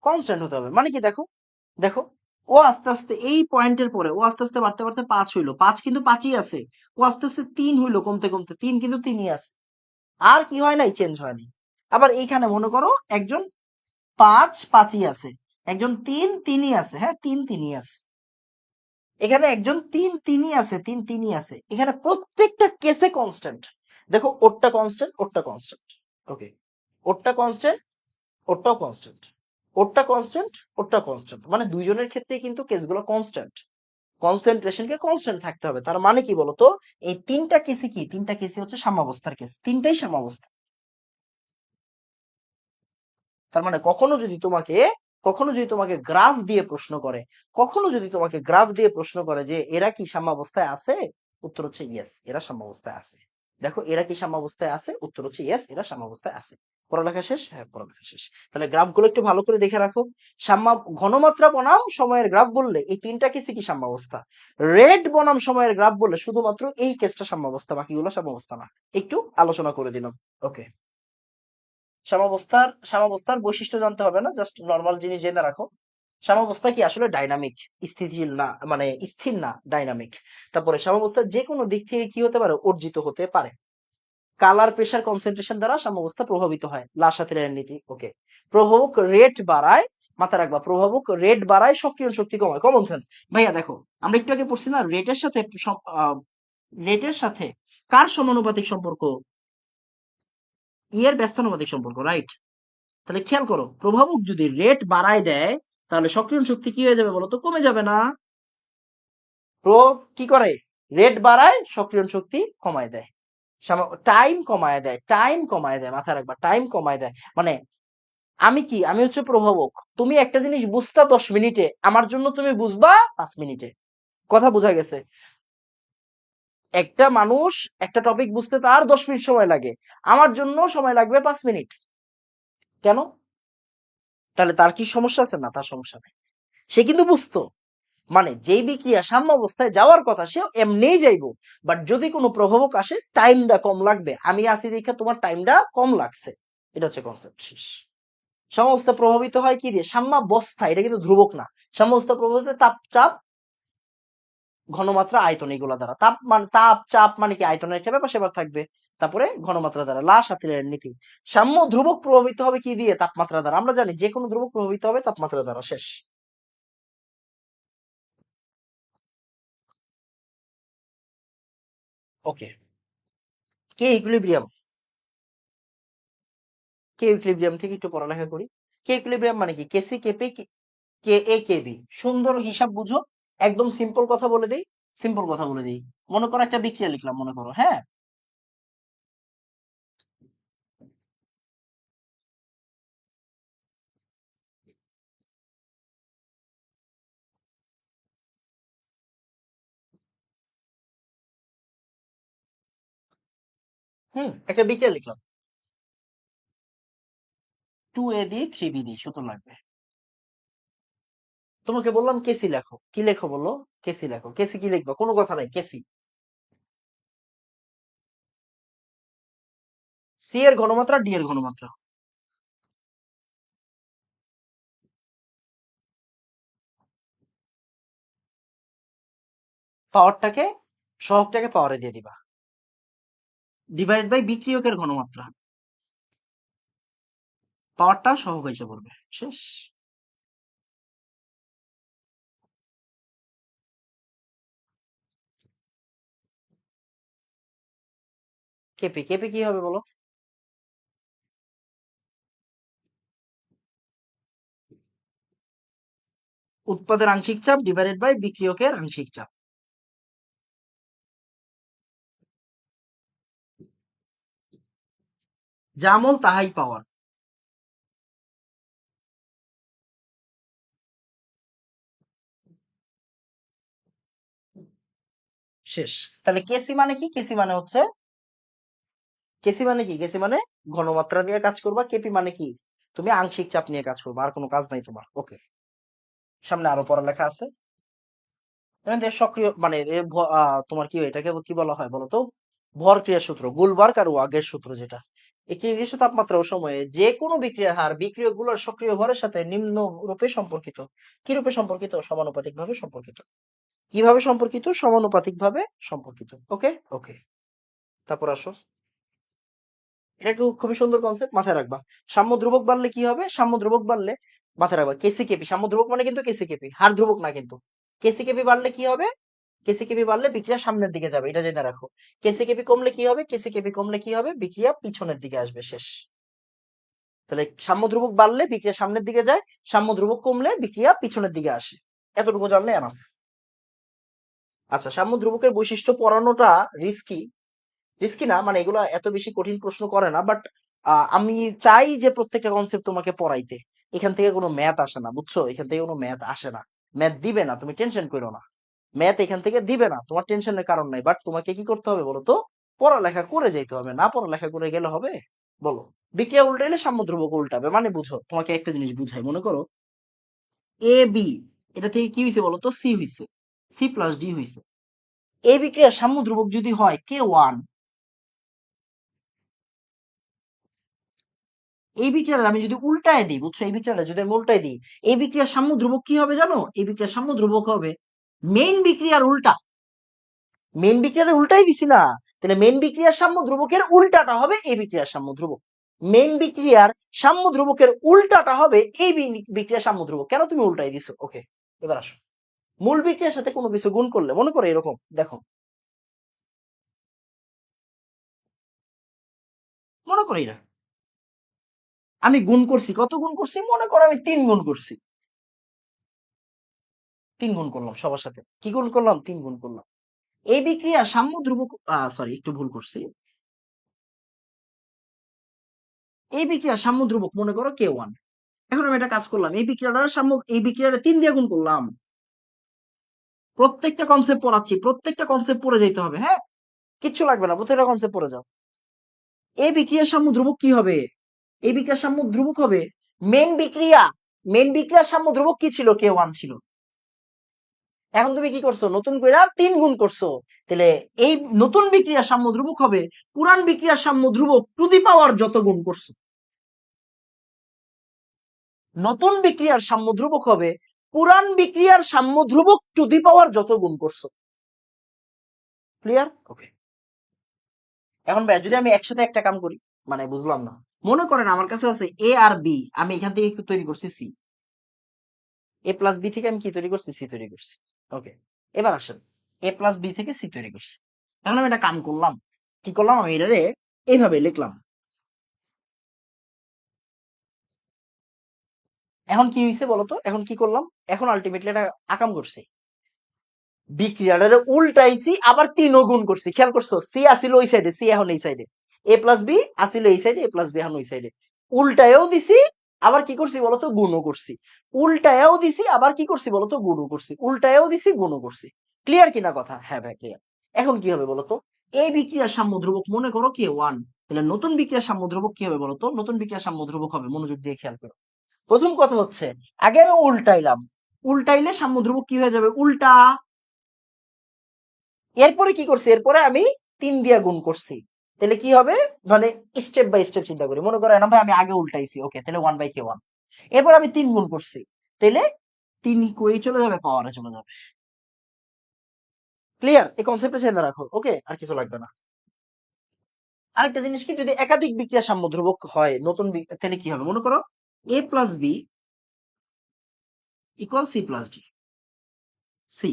কনস্ট্যান্ট হতে হবে মানে কি? দেখো, দেখো, ও আস্তে আস্তে এই পয়েন্টের পরে ও আস্তে আস্তে বাড়তে বাড়তে 5 হইলো, 5 কিন্তু 5ই আছে। ও আস্তে আস্তে 3 হইলো, কমতে কমতে 3 কিন্তু 3ই আছে। আর কি হয় নাই? চেঞ্জ হয় নাই। আবার এইখানে মনে করো একজন 5, 5ই আছে, একজন 3, 3ই আছে, হ্যাঁ, 3, 3ই আছে। এখানে একজন 3, 3ই আছে, 3, 3ই আছে। এখানে প্রত্যেকটা কেসে কনস্ট্যান্ট। দেখো, ওরটা কনস্ট্যান্ট, ওরটা কনস্ট্যান্ট। ওকে, ওরটা কনস্ট্যান্ট, ওরটাও কনস্ট্যান্ট, ওরটা কনস্ট্যান্ট, ওরটা কনস্ট্যান্ট, মানে দুইজনের ক্ষেত্রেই কিন্তু কেসগুলো কনস্ট্যান্ট। কনসেন্ট্রেশনকে কনস্ট্যান্ট থাকতে হবে। তার মানে কি বলতো? এই তিনটা কেসই কি? তিনটা কেসই হচ্ছে সাম্যাবস্থার কেস, তিনটাই সাম্যাবস্থা। তার মানে কখনো যদি তোমাকে গ্রাফ দিয়ে প্রশ্ন করে, যে এরা কি সাম্যাবস্থায় আছে, উত্তর হচ্ছে ইয়েস, এরা সাম্যাবস্থায় আছে। দেখো, এরা কি সাম্যাবস্থায় আছে? উত্তর হচ্ছে ইয়েস, এরা সাম্যাবস্থায় আছে। পড়ালেখা শেষ? হ্যাঁ, পড়ালেখা শেষ। তাহলে গ্রাফগুলো একটু ভালো করে দেখে রাখো। সাম্যা ঘনমাত্রা বনাম সময়ের গ্রাফ বললে এই তিনটা কেসই কি সাম্যাবস্থা। রেট বনাম সময়ের গ্রাফ বললে শুধুমাত্র এই কেসটা সাম্যাবস্থা, বাকিগুলো সাম্যাবস্থা না। একটু আলোচনা করে দিলাম। ওকে, সাম্যাবস্থার বৈশিষ্ট্য জানতে হবে না, জাস্ট নর্মাল জিনিস জেনে রাখো। সাম্যাবস্থা কি? আসলে ডাইনামিক, স্থিতিশীল না, মানে স্থির না, ডাইনামিক। তারপরে সাম্যাবস্থা যে কোনো দিক থেকে কি হতে পারে? অর্জিত হতে পারে। কালার, প্রেসার, কনসেন্ট্রেশন দ্বারা সাম্যাবস্থা প্রভাবিত হয়। লা-শাতিলের নীতি। ওকে, প্রভাবক রেট বাড়ায়, মাথা রাখবা, প্রভাবক রেট বাড়ায়, সক্রিয় শক্তি কমায়। Common sense. ভাইয়া দেখো, আমরা একটু আগে পড়ছি না, রেটের সাথে কার সমানুপাতিক সম্পর্ক? এর ব্যস্তানুপাতিক সম্পর্ক, রাইট? তাহলে খেয়াল করো, প্রভাবক যদি রেট বাড়ায় দেয়, তাহলে সক্রিয় শক্তি কি হয়ে যাবে বলো তো? কমে যাবে না? প্রভাবক কি করে? রেট বাড়ায়, সক্রিয় শক্তি কমায় দেয়। টাইম কমায় দেয়, টাইম কমায় দেয়, মাথায় রাখবা, টাইম কমায় দেয়। মানে আমি কি? আমি হচ্ছে প্রভাবক। তুমি একটা জিনিস বুঝতা 10 মিনিটে, আমার জন্য তুমি বুঝবা 5 মিনিটে। কথা বোঝা গেছে? একটা মানুষ একটা টপিক বুঝতে তার 10 মিনিট সময় লাগে, আমার জন্য সময় লাগবে 5 মিনিট। কেন? তাহলে তার কি সমস্যা আছে? না, তার সমস্যা নেই, সে কিন্তু বুঝতো। মানে যেই বিক্রিয়া সাম্য অবস্থায় যাওয়ার কথা সে এমনিই যাইবো, বাট যদি কোনো প্রভাবক আসে টাইমটা কম লাগবে। আমি আসি দেখে তোমার টাইমটা কম লাগছে, এটা হচ্ছে কনসেপ্ট। শেষ। সাম্যাবস্থা প্রভাবিত হয় কি দিয়ে? সাম্যাবস্থা, এটা কিন্তু ধ্রুবক না। সাম্যাবস্থা প্রভাবিত হয় তাপ, চাপ, ঘনমাত্রা, আয়তন, এগুলা দ্বারা। তাপ মানে তাপ, চাপ মানে কি? আয়তনের একটা ব্যাপার সেবার থাকবে। তারপরে ঘনমাত্রা দ্বারা। লা-শাতিলের নীতি। সাম্য ধ্রুবক প্রভাবিত হবে কি দিয়ে? তাপমাত্রা দ্বারা। আমরা জানি যে কোনো ধ্রুবক প্রভাবিত হবে তাপমাত্রা দ্বারা। শেষ। ওকে, কে ইকুইলিব্রিয়াম? কে ইকুইলিব্রিয়াম থেকে একটু পড়ালেখা করি। কে ইকুইলিব্রিয়াম মানে কি? কেসি, কেপি, কে এ, কে বি। সুন্দর হিসাব বুঝো। একদম সিম্পল কথা বলে দেই, সিম্পল কথা বলে দিই। মনে করো একটা বিক্রিয়া লিখলাম, মনে করো, হ্যাঁ। একটা বিক্রিয়া লিখলাম, 2a দিয়ে 3b দিয়ে সূত্র লাগবে। তোমাকে বললাম কেসি লেখো, কি লেখো বললো? কেসি লেখো। কেসি কি লিখবা? কোনো কথা নাই, কেসি। সি এর ঘনমাত্রা, ডি এর ঘনমাত্রা। পাওয়ারটাকে, সহগটাকে পাওয়ারে দিয়ে দিবা, ডিভাইড বাই বিক্রিয়কের ঘনমাত্রা। পাওয়ারটা সহগ এসে পড়বে। শেষ। কেপি, কেপি কি হবে বলো? উৎপাদের আংশিক চাপ ডিভাইডেড বাই বিক্রিয়কের আংশিক চাপ। যেমন তাহাই পাওয়ার। শেষ। তাহলে কেসি মানে কি? কেসি মানে হচ্ছে, কেসি মানে কি? কেসি মানে ঘনমাত্রা দিয়ে কাজ করবা। কেপি মানে কি? তুমি আংশিক চাপ নিয়ে কাজ করবা, আর কোনো কাজ নাই তোমার। ওকে, সামনে আরো পড়ালেখা আছে। এমনিতে সক্রিয় মানে তোমার কি এটাকে কি বলা হয় বলতো? ভর ক্রিয়ার সূত্র, গুলবার্গ আর ওয়াগের সূত্র, যেটা একটি নির্দিষ্ট তাপমাত্রা ও সময়ে যে কোনো বিক্রিয়ার হার বিক্রিয়কগুলোর সক্রিয় ভরের সাথে নিম্ন রূপে সম্পর্কিত। কি রূপে সম্পর্কিত? সমানুপাতিক ভাবে সম্পর্কিত। কিভাবে সম্পর্কিত? সমানুপাতিক ভাবে সম্পর্কিত। ওকে, ওকে। তারপর আসো, এটা একটু খুবই সুন্দর কনসেপ্ট, মাথায় রাখবা। সাম্য ধ্রুবক বাড়লে কি হবে? সাম্য ধ্রুবক বাড়লে, মাথায় রাখবা, কেসি কেপি। সাম্য ধ্রুবক মানে কিন্তু কেসি কেপি, হার ধ্রুবক না কিন্তু। কেসি কেপি বাড়লে কি হবে? কেসি কেপি বাড়লে বিক্রিয়া সামনের দিকে যাবে, এটা জেনে রাখো। কেসি কেপি কমলে কি হবে? কেসি কেপি কমলে কি হবে? বিক্রিয়া পিছনের দিকে আসবে। শেষ। তাহলে সাম্য ধ্রুবক বাড়লে বিক্রিয়া সামনের দিকে যায়, সাম্য ধ্রুবক কমলে বিক্রিয়া পিছনের দিকে আসে। এতটুকু জানলে এনাফ। আচ্ছা, সাম্য ধ্রুবকের বৈশিষ্ট্য পড়ানোটা রিস্কি। রিস্কি না মানে এগুলা এত বেশি কঠিন প্রশ্ন করে না, বাট আমি চাই যে প্রত্যেকটা কনসেপ্ট তোমাকে পড়াইতে। এখান থেকে কোনো ম্যাথ আসে না, বুঝছো? এখান থেকে কোনো ম্যাথ আসে না, ম্যাথ দিবে না, তুমি টেনশন করো না। ম্যাথ এখান থেকে দিবে না, তোমার টেনশনের কারণ নাই। বাট তোমাকে কি করতে হবে বলো তো? পড়ালেখা করে যাইতে হবে। না পড়ালেখা করে গেলে হবে? বলো। বিক্রিয়া উল্টাইলে সাম্য ধ্রুবক উল্টাবে। মানে বুঝো, তোমাকে একটা জিনিস বুঝাই। মনে করো এ বি, এটা থেকে কি হয়েছে বলো তো? সি হয়েছে, সি প্লাস ডি হয়েছে। এই বিক্রিয়া সাম্য ধ্রুবক যদি হয় K1, এই বিক্রিয়াটা আমি যদি উল্টায় দিই, বুঝছো? এই বিক্রিয়াটা যদি আমি উল্টায় দিই, এই বিক্রিয়ার সাম্য ধ্রুবক কি হবে জানো? এই বিক্রিয়ার সাম্য ধ্রুবক হবে মেইন বিক্রিয়ার উল্টা। মেইন বিক্রিয়ার উল্টাই দিছি না, তাহলে মেইন বিক্রিয়ার সাম্য ধ্রুবকের উল্টাটা হবে এই বিক্রিয়ার সাম্য ধ্রুবক। মেইন বিক্রিয়ার সাম্য ধ্রুবকের উল্টাটা হবে এই বিক্রিয়ার সাম্য ধ্রুবক। কেন তুমি উল্টাই দিছো? ওকে, এবার আসো, মূল বিক্রিয়ার সাথে কোনো কিছু গুণ করলে মনে করো এরকম, দেখো মনে করি না আমি গুণ করছি, কত গুণ করছি? মনে করো আমি 3 গুণ করছি, 3 গুণ করলাম সবার সাথে। কি গুণ করলাম? 3 গুণ করলাম। এই বিক্রিয়া সাম্য ধ্রুবক, সরি একটু ভুল করছি, এই বিক্রিয়া সাম্য ধ্রুবক মনে করো K1। এখন আমি একটা কাজ করলাম, এই বিক্রিয়াটার সাম্য, এই বিক্রিয়াটা 3 দিয়ে গুণ করলাম। প্রত্যেকটা কনসেপ্ট পড়াচ্ছি, প্রত্যেকটা কনসেপ্ট পড়ে যেতে হবে, হ্যাঁ, কিচ্ছু লাগবে না, প্রত্যেকটা কনসেপ্ট পড়ে যাও। এই বিক্রিয়ার সাম্য ধ্রুবক কি হবে? এই বিক্রিয়ার সাম্য ধ্রুবক হবে মেন বিক্রিয়া, মেন বিক্রিয়ার সাম্য ধ্রুবক কি ছিল? K1 ছিল। এখন তুমি কি করছো? নতুন করে 3 গুণ করছো। তাহলে এই নতুন বিক্রিয়ার সাম্য ধ্রুবক হবে পুরান বিক্রিয়ার সাম্য ধ্রুবক টু দি পাওয়ার যত গুণ করছো। নতুন বিক্রিয়ার সাম্য ধ্রুবক হবে পুরান বিক্রিয়ার সাম্য ধ্রুবক টু দি পাওয়ার যত গুণ করছো। ক্লিয়ার? ওকে। এখন ভাই যদি আমি একসাথে একটা কাম করি, মানে বুঝলাম না। মনে করেন আমার কাছে আছে এ আর বি, আমি এখান থেকে তৈরি করছি সি। এ প্লাস বি থেকে আমি কি তৈরি করছি? সি তৈরি করছি। ওকে, এবার আসেন, এ প্লাস বি থেকে সি তৈরি করছি। এখন আমি একটা কাম করলাম, কি করলাম? আমি এটারে এইভাবে লিখলাম। এখন কি হয়েছে বলতো? এখন কি করলাম? এখন আলটিমেটলি এটা আকাম করছি, বিক্রিয়াটারে উল্টাইছি, আবার 3 গুণ করছি। খেয়াল করছো? সি আসিল ওই সাইডে, সি এখন এই সাইডে, এ প্লাস বি আসিল এই সাইডে, এ প্লাস বি এখন ওই সাইডে। উল্টায়ও দিছি, আবার কি করছি বলতো? গুণও করছি। উল্টায়ও দিছি, আবার কি করছি বলতো? গুণও করছি। উল্টায়ও দিছি, গুণও করছি। ক্লিয়ার কিনা কথা? হ্যাঁ ভাই ক্লিয়ার। এখন কি হবে বলতো? এই বিক্রিয়ার সাম্য ধ্রুবক মনে করো K1। তাহলে নতুন বিক্রিয়ার সাম্য ধ্রুবক কি হবে বলতো? নতুন বিক্রিয়ার সাম্য ধ্রুবক হবে, মনোযোগ দিয়ে খেয়াল করো। প্রথম কথা হচ্ছে, আগে আমি উল্টাইলাম, উল্টাইলে সাম্য ধ্রুবক কি হয়ে যাবে? উল্টা। এরপরে কি করছি? এরপরে আমি 3 দিয়া গুণ করছি। তাহলে কি হবে? মানে স্টেপ বাই স্টেপ চিন্তা করি। মনে করো না ভাই আমি আগে উল্টাইছি, ওকে, তাহলে 1/K1। এরপর আমি 3 গুণ করছি, তাহলে 3 কই চলে যাবে? পাওয়ারে চলে যাবে। ক্লিয়ার? এই কনসেপ্টটা চেনা রাখো, ওকে, আর কিছু লাগবে না। আরেকটা জিনিস কি, যদি একাধিক বিক্রিয়া সাম্য ধ্রুবক হয় নতুন তাহলে কি হবে? মনে করো A plus B equal C plus D, C,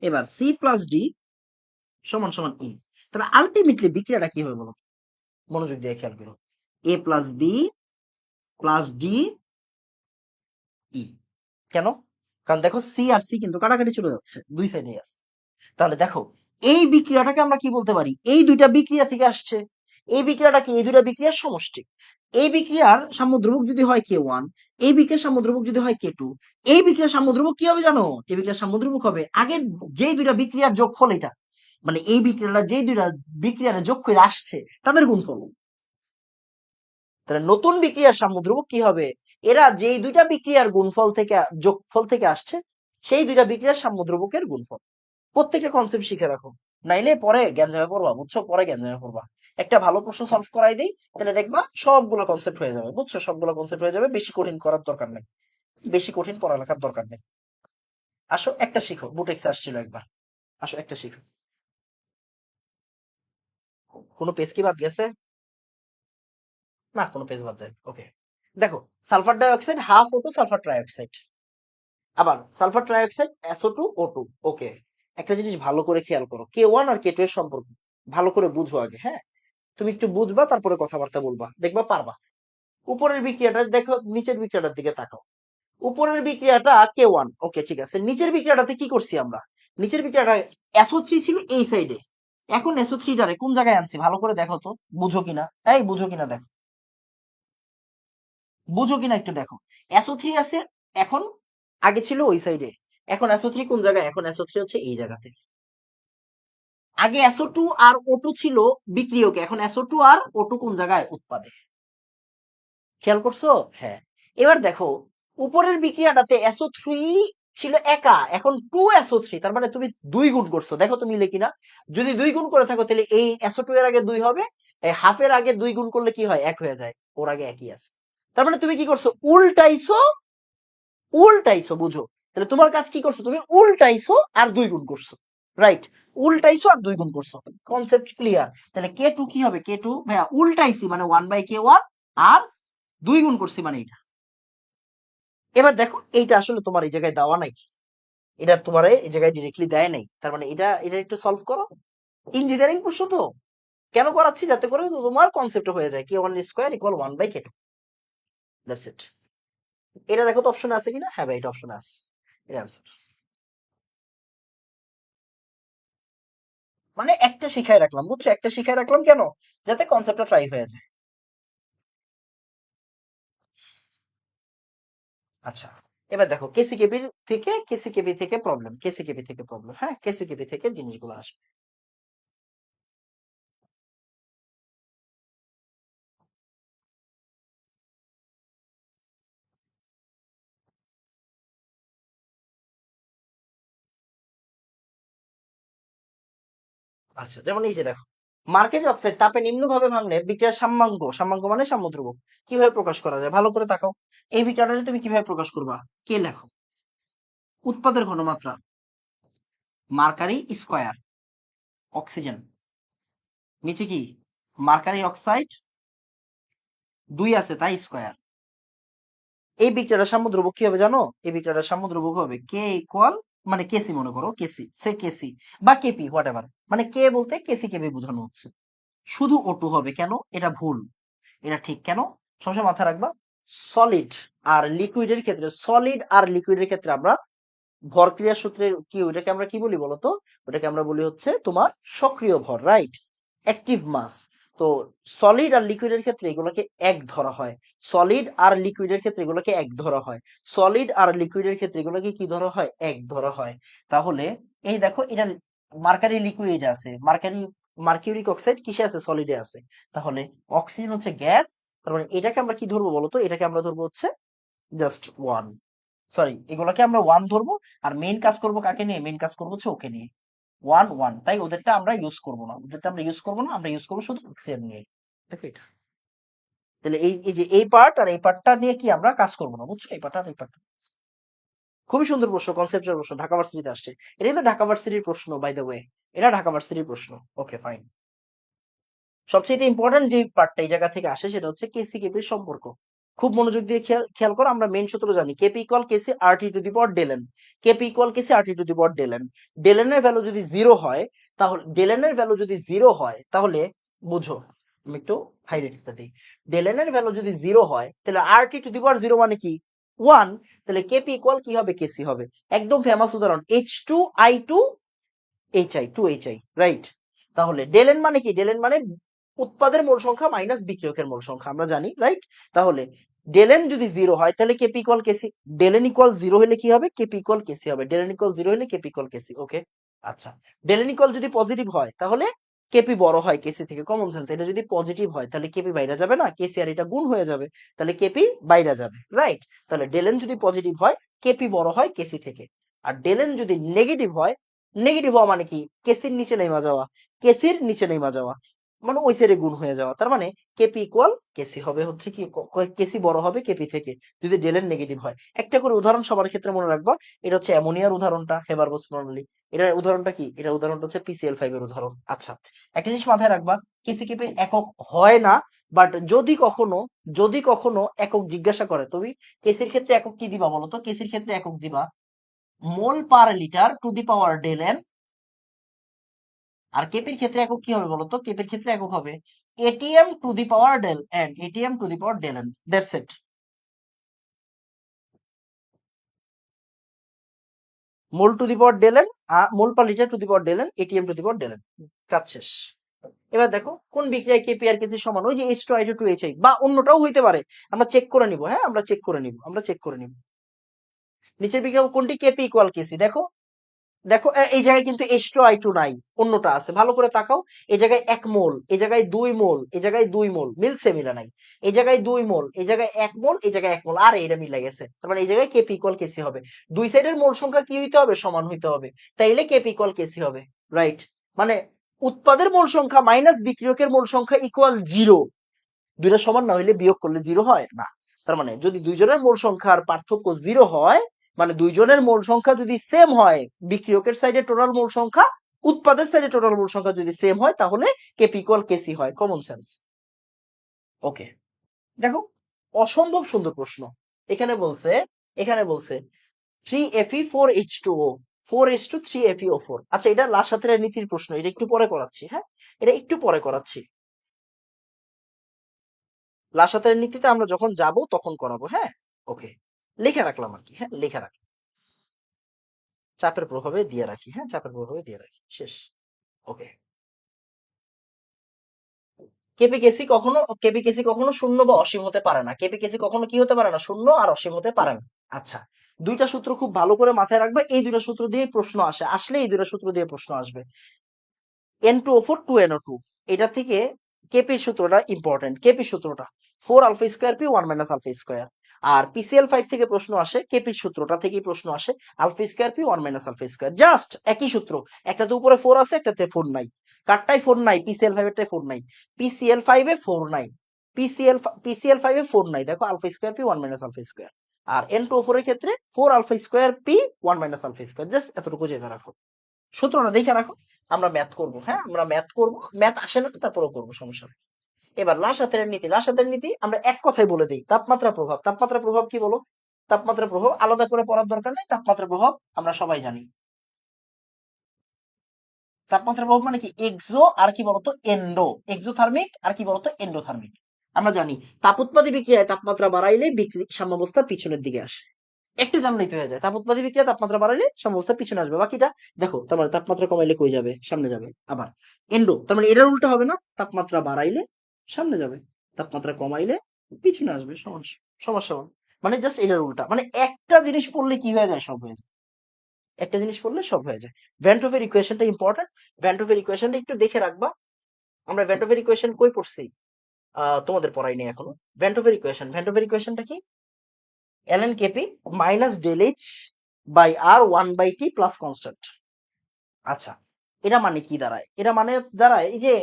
এবার সি প্লাস ডি সমান সমান ই। তাহলে আলটিমেটলি বিক্রিয়াটা কি হবে বলো? মনোযোগ দিয়ে খেয়াল করো, A plus B plus D E. কেন? কারণ দেখো সি আর সি কিন্তু কাটাকাটি চলে যাচ্ছে, দুই সাইডে আছে। তাহলে দেখো, এই বিক্রিয়াটাকে আমরা কি বলতে পারি? এই দুইটা বিক্রিয়া থেকে আসছে। এই বিক্রিয়াটা কি? এই দুইটা বিক্রিয়ার সমষ্টি। এই বিক্রিয়ার সাম্যদ্রব্যক যদি হয় K1, এই বিক্রিয়ার সাম্যদ্রব্যক যদি হয় K2, এই বিক্রিয়ার সাম্যদ্রব্যক কি হবে জানো? এই বিক্রিয়ার সাম্যদ্রব্যক হবে আগের যেই দুইটা বিক্রিয়ার যোগফল, এটা মানে এই বিক্রিয়াটা যেই দুইটা বিক্রিয়ার যোগ করে আসছে তাদের গুণফল। তাহলে নতুন বিক্রিয়ার সাম্যদ্রব্যক কি হবে? এরা যেই দুইটা বিক্রিয়ার গুণফল থেকে, যোগফল থেকে আসছে, সেই দুইটা বিক্রিয়ার সাম্যদ্রব্যকের গুণফল। প্রত্যেকটা কনসেপ্ট শিখে রাখো, নাইলে পরে গ্যাঞ্জামে পড়বা, বুঝছো? পরে গ্যাঞ্জামে পড়বা। একটা ভালো প্রশ্ন সলভ করাই দিই, তাহলে দেখবা সবগুলো কনসেপ্ট হয়ে যাবে, বুঝছো? সবগুলো কনসেপ্ট হয়ে যাবে, বেশি কঠিন করার দরকার নেই, বেশি কঠিন পড়ালেখার দরকার নেই। আসো একটা শিখো, বুটেক্স আসছিল একবার, আসো একটা শিখো। কোনো পেজ কি বাদ গেছে? না, কোনো পেজ বাদ যায়। ওকে, দেখো, sulphur dioxide half O2 sulphur trioxide, আবার সালফার ট্রাইঅক্সাইড SO2 O2। ওকে, একটা জিনিস ভালো করে খেয়াল করো, K1 আর K2 এর সম্পর্ক ভালো করে বুঝো আগে, হ্যাঁ? তুমি একটু বুঝবা, তারপরে কথাবার্তা বলবা, দেখবা পারবা। উপরের বিক্রিয়াটা দেখো, নিচের বিক্রিয়াটার দিকে তাকাও। উপরের বিক্রিয়াটা K1, ওকে ঠিক আছে। নিচের বিক্রিয়াটাতে কি করছি আমরা? নিচের বিক্রিয়াটা SO3 ছিল এই সাইডে, এখন SO3টারে কোন জায়গায় আনছি ভালো করে দেখো তো, বুঝো কিনা, এই বুঝো কিনা দেখো, বুঝো কিনা একটু দেখো। SO3 আছে এখন, আগে ছিল ওই সাইডে, এখন SO3 কোন জায়গায়? এখন SO3 হচ্ছে এই জায়গাতে। আগে SO2 আর O2 ছিল বিক্রিয়কে, এখন SO2 আর O2 কোন জায়গায়? উৎপাদে। খেয়াল করছো? হ্যাঁ। এবার দেখো, উপরের বিক্রিয়াটাতে SO3 ছিল একা, এখন 2SO3, তার মানে তুমি 2 গুণ করছো। দেখো তুমি মিলে কিনা। যদি 2 গুণ করে থাকো তাহলে এই SO2 এর আগে 2 হবে, এই হাফের আগে 2 গুণ করলে কি হয়? 1 হয়ে যায়, ওর আগে একই আছে। তার মানে তুমি কি করছো? উল্টাইছো, উল্টাইছো, বুঝো? তাহলে তোমার কাজ কি করছো? তুমি উল্টাইছো আর 2 গুণ করছো। রাইট, উল্টাইছো আর 2 গুণ করছো, কনসেপ্ট ক্লিয়ার। তাহলে কে টু কি হবে, কে টু ভাইয়া উল্টাইছি মানে 1/k1 আর 2 গুণ করছি মানে এটা। এবার দেখো এইটা আসলে তোমার এই জায়গায় দেওয়া নাই, এটা তোমার এই জায়গায় ডিরেক্টলি দেয় নাই, তার মানে এটা এটা একটু সলভ করো। ইঞ্জিনিয়ারিং প্রশ্ন তো কেন করাচ্ছি, যাতে করে তোমার কনসেপ্ট হয়ে যায় k1² = 1/k2, দ্যাটস ইট। এটা দেখো তো অপশনে আছে কিনা, হ্যাঁ ভাই এটা অপশনে আছে, এটা আনসার। মানে একটা শিখাই রাখলাম, বুঝছো, একটা শিখাই রাখলাম কেন, যাতে কনসেপ্টটা ট্রাই হয়ে যায়। আচ্ছা, এবার দেখো কেসি কেবি থেকে প্রবলেম, কেসি কেবি থেকে প্রবলেম, হ্যাঁ কেসি কেবি থেকে জিনিসগুলো আসবে। আচ্ছা, যেমন এই যে দেখো, মার্কেট অক্সাইড তাপে নিম্নভাবে ভাঙলে বিক্রিয়ার সাম্যাঙ্ক, সাম্যাঙ্ক মানে সাম্যধ্রুবক, কিভাবে প্রকাশ করা যায়, ভালো করে তাকাও। এই বিক্রিয়াটা তুমি কিভাবে প্রকাশ করবা, কে লেখো। উৎপাদের ঘনমাত্রা মার্কারি স্কয়ার অক্সিজেন, নিচে কি মার্কারি অক্সাইড 2 আছে তাই স্কয়ার। এই বিক্রিয়াটার সাম্যদ্রব্য কি হবে জানো, এই বিক্রিয়াটার সাম্যদ্রব্য হবে কে ইকুয়াল, মানে কেসি মনে করো, কেসি সে কেসি বা কেপি হোয়াট এভার, মানে কে বলতে কেসি কেপি বোঝানো হচ্ছে। শুধু O2 হবে কেন, এটা ভুল, এটা ঠিক কেন, সবসময় মাথায় রাখবা। সলিড আর লিকুইডের ক্ষেত্রে, সলিড আর লিকুইডের ক্ষেত্রে আমরা ভর ক্রিয়া সূত্রের কি, ওটাকে আমরা কি বলি বলতো, ওটাকে আমরা বলি হচ্ছে তোমার সক্রিয় ভর, রাইট, অ্যাক্টিভ মাস। তো সলিড আর লিকুইডের ক্ষেত্রে এগুলোকে এক ধরা হয়, সলিড আর লিকুইডের ক্ষেত্রে এগুলোকে এক ধরা হয়, সলিড আর লিকুইডের ক্ষেত্রে এগুলোকে কি ধরা হয়, এক ধরা হয়। তাহলে এই দেখো এটা মার্কারি লিকুইড আছে, মার্কিউরিক অক্সাইড কিসে আছে, সলিডে আছে। তাহলে অক্সিজেন হচ্ছে গ্যাস, তার মানে এটাকে আমরা কি ধরবো বলতো, এটাকে আমরা ধরবো হচ্ছে জাস্ট ওয়ান, সরি এগুলোকে আমরা ওয়ান ধরবো। আর মেইন কাজ করব কাকে নিয়ে, মেইন কাজ করবো হচ্ছে ওকে নিয়ে, ওয়ান ওয়ান, তাই ওদেরটা আমরা ইউজ করবো না, ওদেরটা আমরা ইউজ করবো না, আমরা ইউজ করবো শুধু অক্সিজেন নিয়ে। দেখো এটা, তাহলে এই এই যে এই পার্ট আর এই পার্টটা নিয়ে কি আমরা কাজ করবো না, বুঝছো, এই পার্ট আর এই পার্ট। খুবই সুন্দর প্রশ্ন, কনসেপ্টের প্রশ্ন, ঢাকা ভার্সিটিতে আসছে। এটা কিন্তু ঢাকা ভার্সিটির প্রশ্ন বাই দ্য ওয়ে, এটা ঢাকা ভার্সিটির প্রশ্ন। Okay fine. সবচেয়ে ইম্পর্টেন্ট যে পার্টটা এই জায়গা থেকে আসে সেটা হচ্ছে কেসি কেপির সম্পর্ক। খুব মনোযোগ দিয়ে খেয়াল খেয়াল করো, আমরা মেইন সূত্র জানি, KP equal KC RT to the power del n, KP equal KC RT to the power del n. ডেলেনের ভ্যালু যদি জিরো হয়, তাহলে ডেলেনের ভ্যালু যদি জিরো হয় তাহলে বুঝো, আমি একটু হাইলাইটটা দিই, ডেলেনের ভ্যালু যদি জিরো হয় তাহলে RT to the power zero মানে কি, ওয়ান। তাহলে কেপি ইকুয়াল কি হবে, কেসি হবে। একদম ফেমাস উদাহরণ H2I2HI, রাইট। তাহলে ডেলেন মানে কি, ডেলেন মানে উৎপাদের মোল সংখ্যা মাইনাস বিক্রিয়কের মোল সংখ্যা, আমরা জানি, রাইট। তাহলে ডেলেন যদি জিরো হয় তাহলে কেপি ইকুয়াল কেসি, ডেলেন ইকুয়াল জিরো হলে কি হবে, কেপি ইকুয়াল কেসি হবে, ডেলেন ইকুয়াল জিরো হলে কেপি ইকুয়াল কেসি, ওকে। আচ্ছা, ডেলেন ইকুয়াল যদি পজিটিভ হয় তাহলে কেপি বড় হয় কেসি থেকে, কমন সেন্স। এটা যদি পজিটিভ হয় তাহলে কেপি বাইরে যাবে না, কেসি আর এটা গুণ হয়ে যাবে, তাহলে কেপি বাইরে যাবে, রাইট। তাহলে ডেলেন যদি পজিটিভ হয় কেপি বড় হয় কেসি থেকে। আর ডেলেন যদি নেগেটিভ হয়, নেগেটিভ হওয়া মানে কি, কেসির নিচে নেমে যাওয়া, কেসির নিচে নেমে যাওয়া মানে ওই সাইডে গুণ হয়ে যাওয়া, তার মানে কেপি ইকুয়াল কেসি হবে হচ্ছে কি, কেসি বড় হবে কেপি থেকে যদি ডেলেন নেগেটিভ হয়। একটা করে উদাহরণ সবার ক্ষেত্রে মনে রাখবা, এটা হচ্ছে অ্যামোনিয়ার উদাহরণটা, হেবার বোস প্রণালী। এটার উদাহরণটা কি, এটা উদাহরণটা হচ্ছে PCl5 এর উদাহরণ। আচ্ছা, একটা জিনিস মাথায় রাখবা, কেসি কেপির একক হয় না, বাট যদি কখনো একক জিজ্ঞাসা করে, তুমি কেসির ক্ষেত্রে একক কি দিবা বলো তো, কেসির ক্ষেত্রে একক দিবা মোল per litre to the power ডেলেন। আর কেপির ক্ষেত্রে একক কি হবে বলতো, কেপির ক্ষেত্রে একক হবে ATM to the power del N, ATM to the power del N, that's it. Mole to the power del N, mole per litre to the power del N, ATM to the power del N, কাজ শেষ। এবার দেখো কোন বিক্রিয়ায় KP আর কেসি সমান, ওই যে H2I2HI বা অন্যটাও হইতে পারে, আমরা চেক করে নিব, হ্যাঁ আমরা চেক করে নিব। নিচের বিক্রিয়া কোনটি কেপি ইকুয়াল কেসি, দেখো, দেখো এই জায়গায় কিন্তু H2I2 নাই, অন্যটা আছে, ভালো করে তাকাও। এই জায়গায় 1 মোল, এই জায়গায় 2 মোল, এই জায়গায় 2 মোল, মিলছে মিলা নাই। এই জায়গায় 2 মোল, এই জায়গায় 1 মোল, এই জায়গায় 1 মোল, আর এটা মিলে গেছে, তার মানে এই জায়গায় কেপি ইকুয়াল কেসি হবে। দুই সাইডের মোল সংখ্যা কি হইতে হবে, সমান হইতে হবে, তাইলে কেপি ইকুয়াল কেসি হবে, রাইট। মানে উৎপাদের মোল সংখ্যা মাইনাস বিক্রিয়কের মোল সংখ্যা ইকুয়াল জিরো, দুইটা সমান না হইলে বিয়োগ করলে জিরো হয় না। তার মানে যদি দুইজনের মোল সংখ্যার পার্থক্য জিরো হয়, মানে দুইজনের মোল সংখ্যা যদি সেম হয়, বিক্রিয়কের সাইডে টোটাল মোল সংখ্যা উৎপাদের সাইডে টোটাল মোল সংখ্যা যদি সেম হয় তাহলে কেপি ইকুয়াল কেসি হয়, কমন সেন্স। ওকে, দেখো অসম্ভব সুন্দর প্রশ্ন। এখানে বলছে 3Fe 4H2O 4H2 3FeO4। আচ্ছা, এটা লাসাতের নীতির প্রশ্ন, এটা একটু পরে করাচ্ছি। হ্যাঁ, এটা একটু পরে করাচ্ছি, লাসাতের নীতিতে আমরা যখন যাব তখন করাবো। হ্যাঁ, ওকে, লিখে রাখলাম আর কি। হ্যাঁ, লিখে রাখলাম, চাপের প্রভাবে দিয়ে রাখি। হ্যাঁ, চাপের প্রভাবে দিয়ে রাখি, শেষ। ওকে, কেপি কেসি কখনো শূন্য বা অসীম হতে পারে না। কেপি কেসি কখনো কি হতে পারে না? শূন্য আর অসীম হতে পারে না। আচ্ছা, দুইটা সূত্র খুব ভালো করে মাথায় রাখবে, এই দুইটা সূত্র দিয়ে প্রশ্ন আসলে এই দুইটা সূত্র দিয়ে প্রশ্ন আসবে। N2O4 2NO2, এটা থেকে কেপির সূত্রটা ইম্পর্টেন্ট। কেপির সূত্রটা 4 alpha square P 1 minus alpha square. আর PCl5 থেকে প্রশ্ন আসে, কেপির সূত্রটা থেকেই প্রশ্ন আসে, alpha square P 1 minus alpha square. Just একই সূত্র, একটাতে উপরে 4 আছে, একটাতে 4 নাই। কারটাই 4 নাই? PCl5 এরটাই 4 নাই। PCl5 এ 4 নাই, PCl5 এ 4 নাই, দেখো alpha square P 1 minus alpha square. আর N2O4 এর ক্ষেত্রে 4 alpha square P 1 minus alpha square. Just এতটুকু জেনে রাখো, সূত্রটা দেখে রাখো। আমরা ম্যাথ করব। হ্যাঁ, আমরা ম্যাথ করব, ম্যাথ আসে না তারপরেও করবো, সমস্যা নেই। এবার লাসাতের নীতি আমরা এক কথায় বলে দিই, তাপমাত্রা প্রভাব। তাপমাত্রা প্রভাব কি বলো? তাপমাত্রা প্রভাব আলাদা করে পড়ার দরকার নেই, তাপমাত্রা প্রভাব আমরা সবাই জানি। তাপমাত্রা প্রভাব মানে কি? এক্সো আর কি বলতো এন্ডো, এক্সোথার্মিক আর কি বলতো এন্ডোথার্মিক। আমরা জানি তাপ উৎপাদী বিক্রিয়ায় তাপমাত্রা বাড়াইলে সাম্যাবস্থা পিছনের দিকে আসে। একটা জানলেই তো হয়ে যায়, তাপ উৎপাদী বিক্রিয়া তাপমাত্রা বাড়াইলে সাম্যাবস্থা পিছনে আসবে, বাকিটা দেখো। তার মানে তাপমাত্রা কমাইলে কই যাবে? সামনে যাবে। আবার এন্ডো, তার মানে এটার উল্টা হবে না? তাপমাত্রা বাড়াইলে সামনে যাবে, তাপমাত্রা কমাইলে পিছনে আসবে। সমস্যা, সমস্যা মানে জাস্ট এটার উল্টা। মানে একটা জিনিস পড়লে কি হয়ে যায়? সব হয়ে যায়। একটা জিনিস পড়লে সব হয়ে যায়। ভ্যান হোফের ইকুয়েশনটা ইম্পর্টেন্ট, ভ্যান হোফের ইকুয়েশনটা একটু দেখে রাখবা। আমরা ভ্যান হোফের ইকুয়েশন কই পড়ছি? তোমাদের পড়াইনি এখনো। ভ্যান হোফের ইকুয়েশনটা কি? ln kp minus del H by R 1/t plus constant. আচ্ছা, এটা মানে কি দাঁড়ায়? এটা মানে দাঁড়ায় এই যে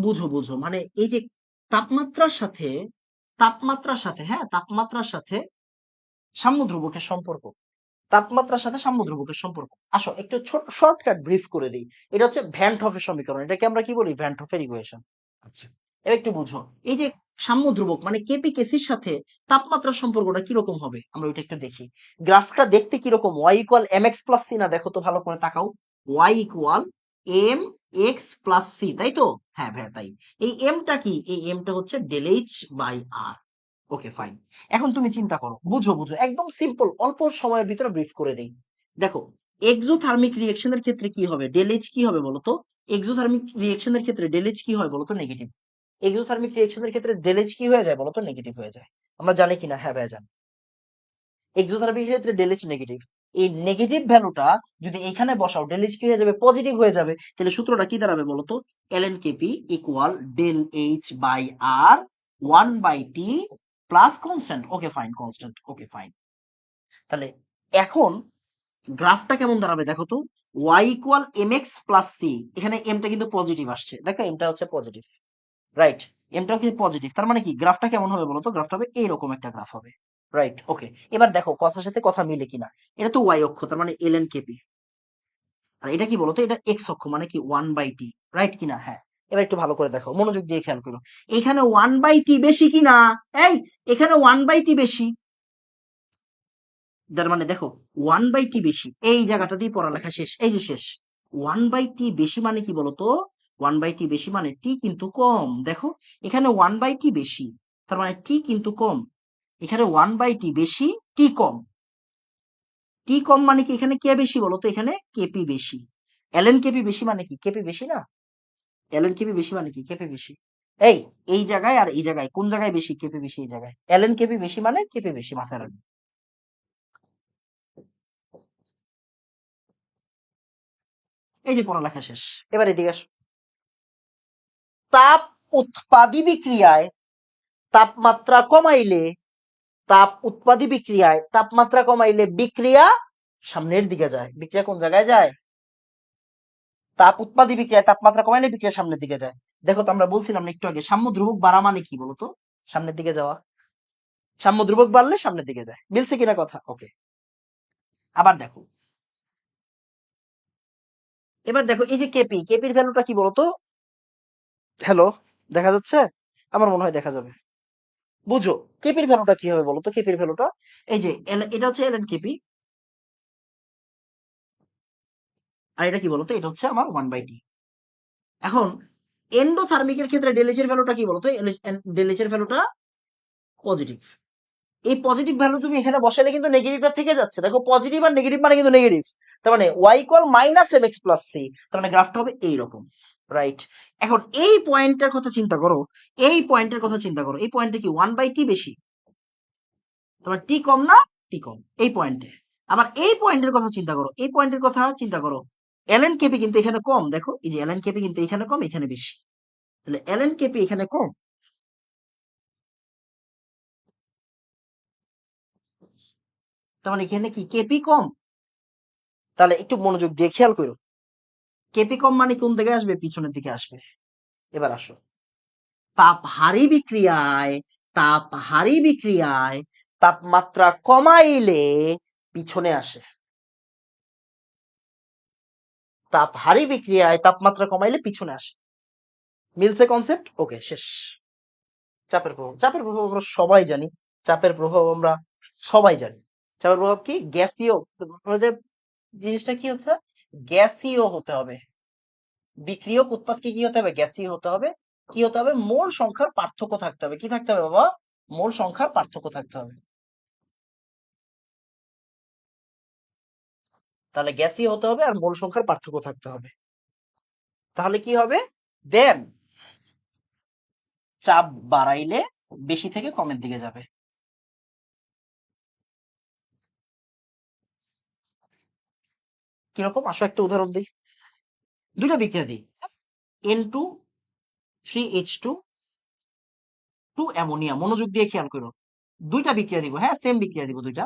বুঝো বুঝো, মানে এই যে তাপমাত্রার সাথে, হ্যাঁ, তাপমাত্রার সাথে সাম্য ধ্রুবকের সম্পর্ক, তাপমাত্রার সাথে সাম্য ধ্রুবকের সম্পর্ক। আসো একটু ছোট শর্টকাট ব্রিফ করে দিই। এটা হচ্ছে ভ্যান হফের সমীকরণ, এটাকে আমরা কি বলি? ভ্যান হফের ইকুয়েশন। আচ্ছা, এবার একটু বুঝো, এই যে সাম্য ধ্রুবক মানে কেপি কেসির সাথে তাপমাত্রার সম্পর্কটা কিরকম হবে আমরা ওইটা একটু দেখি। গ্রাফটা দেখতে কিরকম? Y equal M X plus C না? দেখো তো ভালো করে তাকাও। Y equal M X plus C, তাই তো? হ্যাঁ ভাই, তাই। এই এমটা কি? এই এমটা হচ্ছে del H by R. Okay, fine. এখন তুমি চিন্তা করো, বুঝো বুঝো, একদম সিম্পল, অল্প সময়ের ভিতরে ব্রিফ করে দেই। দেখো, এক্সোথার্মিক রিঅ্যাকশনের ক্ষেত্রে কি হবে? ডেল এইচ কি হবে বলতো? এক্সোথার্মিক রিঅ্যাকশনের ক্ষেত্রে ডেল এইচ কি হয় বলতো? নেগেটিভ। এক্সোথার্মিক রিঅ্যাকশনের ক্ষেত্রে ডেল এইচ কি হয়ে যায় বলতো? নেগেটিভ হয়ে যায়। আমরা জানি কিনা? হ্যাঁ ভাই, জানি। এক্সোথার্মিক ক্ষেত্রে ডেল এইচ নেগেটিভ। এই নেগেটিভ ভ্যালুটা যদি এখানে বসাও, ডেল এইচ কি হয়ে যাবে? পজিটিভ হয়ে যাবে। তাহলে সূত্রটা কি দাঁড়াবে বলতো? ln kp equal del H by R 1/t plus constant. Okay fine, constant. Okay fine. তাহলে এখন গ্রাফটা কেমন দাঁড়াবে দেখো তো? y equal M X plus C, এখানে এমটা কিন্তু পজিটিভ আসছে, দেখো এমটা হচ্ছে পজিটিভ, রাইট? এমটাও কিন্তু পজিটিভ, তার মানে কি গ্রাফটা কেমন হবে বলতো? গ্রাফটা হবে এইরকম একটা গ্রাফ হবে, রাইট? ওকে, এবার দেখো কথার সাথে কথা মিলে কিনা। এটা তো ওয়াই অক্ষ, তার মানে ln kp। আর এটা কি বলতো? এটা এক্স অক্ষ, মানে কি 1/t, রাইট কিনা? হ্যাঁ। এবার একটু ভালো করে দেখো, মনোযোগ দিয়ে খেয়াল করো, এখানে 1/t বেশি কিনা? এই, এখানে 1/t বেশি, তার মানে দেখো 1/t বেশি। এই জায়গাটা দিয়ে পড়ালেখা শেষ, এই যে শেষ। 1/t বেশি মানে কি বলতো? 1/t বেশি মানে টি কিন্তু কম। দেখো, এখানে 1/t বেশি, তার মানে টি কিন্তু কম। এখানে 1/t বেশি, টি কম। টি কম মানে কি? এখানে কে বেশি বলতো? এখানে কেপি বেশি। ln কেপি বেশি মানে কি? কেপি বেশি না? ln কেপি বেশি মানে কি? কেপি বেশি। এই, এই জায়গায় আর এই জায়গায় কোন জায়গায় বেশি? কেপি বেশি এই জায়গায়। ln কেপি বেশি মানে কেপি বেশি, মাথায় রাখবে। এই যে পড়ালেখা শেষ, এবার এদিকে আসো। তাপ উৎপাদী বিক্রিয়ায় তাপমাত্রা কমাইলে, বিক্রিয়া সামনের দিকে যায়। বিক্রিয়া কোন জায়গায় যায়? তাপ উৎপাদী বিক্রিয়ায় তাপমাত্রা কমাইলে বিক্রিয়া সামনের দিকে যায়। দেখো তো, আমরা বলছিলাম না একটু আগে, সাম্য ধ্রুবক বাড়া মানে কি বলতো? সামনের দিকে যাওয়া। সাম্য ধ্রুবক বাড়লে সামনের দিকে যায়, মিলছে কিনা কথা? ওকে, আবার দেখো, এবার দেখো এই যে কেপি, কেপির ভ্যালুটা কি বলতো? হ্যালো, দেখা যাচ্ছে? আমার মনে হয় দেখা যাবে। বুঝো, কেপির ভ্যালুটা কি হবে বলো তো? কেপির ভ্যালুটা এই যে এটা হচ্ছে এল এন কেপি, আর এটা কি বলতো? এটা হচ্ছে আমার 1/t। এখন এন্ডোথার্মিকের ক্ষেত্রে ডেলিচের ভ্যালুটা কি বলতো? ডেলিচের ভ্যালুটা পজিটিভ। এই পজিটিভ ভ্যালু তুমি এখানে বসালে কিন্তু নেগেটিভটা থেকে যাচ্ছে। দেখো পজিটিভ আর নেগেটিভ মানে কিন্তু নেগেটিভ। তার মানে Y equal minus M X plus C, তার মানে গ্রাফটা হবে এইরকম, রাইট? এখন এই পয়েন্টটার কথা চিন্তা করো, এই পয়েন্টের কথা চিন্তা করো, এই পয়েন্টে কি 1/t বেশি? তোমার টি কম না? টি কম এই পয়েন্টে। আবার এই পয়েন্টের কথা চিন্তা করো, এই পয়েন্টের কথা চিন্তা করো, এলএন কেপি কিন্তু এখানে কম। দেখো এই যে এলএন কেপি কিন্তু এখানে কম, এখানে বেশি। তাহলে এলএন কেপি এখানে কম, তার মানে এখানে কি কেপি কম? তাহলে একটু মনোযোগ দিয়ে খেয়াল করো, কেপি কম মানে কোন দিকে আসবে? পিছনের দিকে আসবে। এবার আসো, তাপহারী বিক্রিয়ায়, তাপহারী বিক্রিয়ায় তাপমাত্রা কমাইলে পিছনে আসে। তাপহারী বিক্রিয়ায় তাপমাত্রা কমাইলে পিছনে আসে। মিলছে কনসেপ্ট? ওকে, শেষ। চাপের প্রভাব, চাপের প্রভাব আমরা সবাই জানি। চাপের প্রভাব আমরা সবাই জানি। চাপের প্রভাব কি? গ্যাসীয়। আমাদের জিনিসটা কি হচ্ছে? গ্যাসীয় হতে হবে। বিক্রিয়ক উৎপাদ কি হতে হবে? গ্যাসীয় হতে হবে। কি হতে হবে? মোল সংখ্যার পার্থক্য থাকতে হবে। কি থাকতে হবে বাবা? মোল সংখ্যার পার্থক্য থাকতে হবে। তাহলে গ্যাসীয় হতে হবে আর মোল সংখ্যার পার্থক্য থাকতে হবে। তাহলে কি হবে? দেন চাপ বাড়াইলে বেশি থেকে কমের দিকে যাবে। কিরকম? আসো একটা উদাহরণ দিই। দুইটা বিক্রিয়া দিই। N2 3H2 টু অ্যামোনিয়া, মনোযোগ দিয়ে খেয়াল করো। দুইটা বিক্রিয়া দিব, হ্যাঁ সেম বিক্রিয়া দিব দুইটা।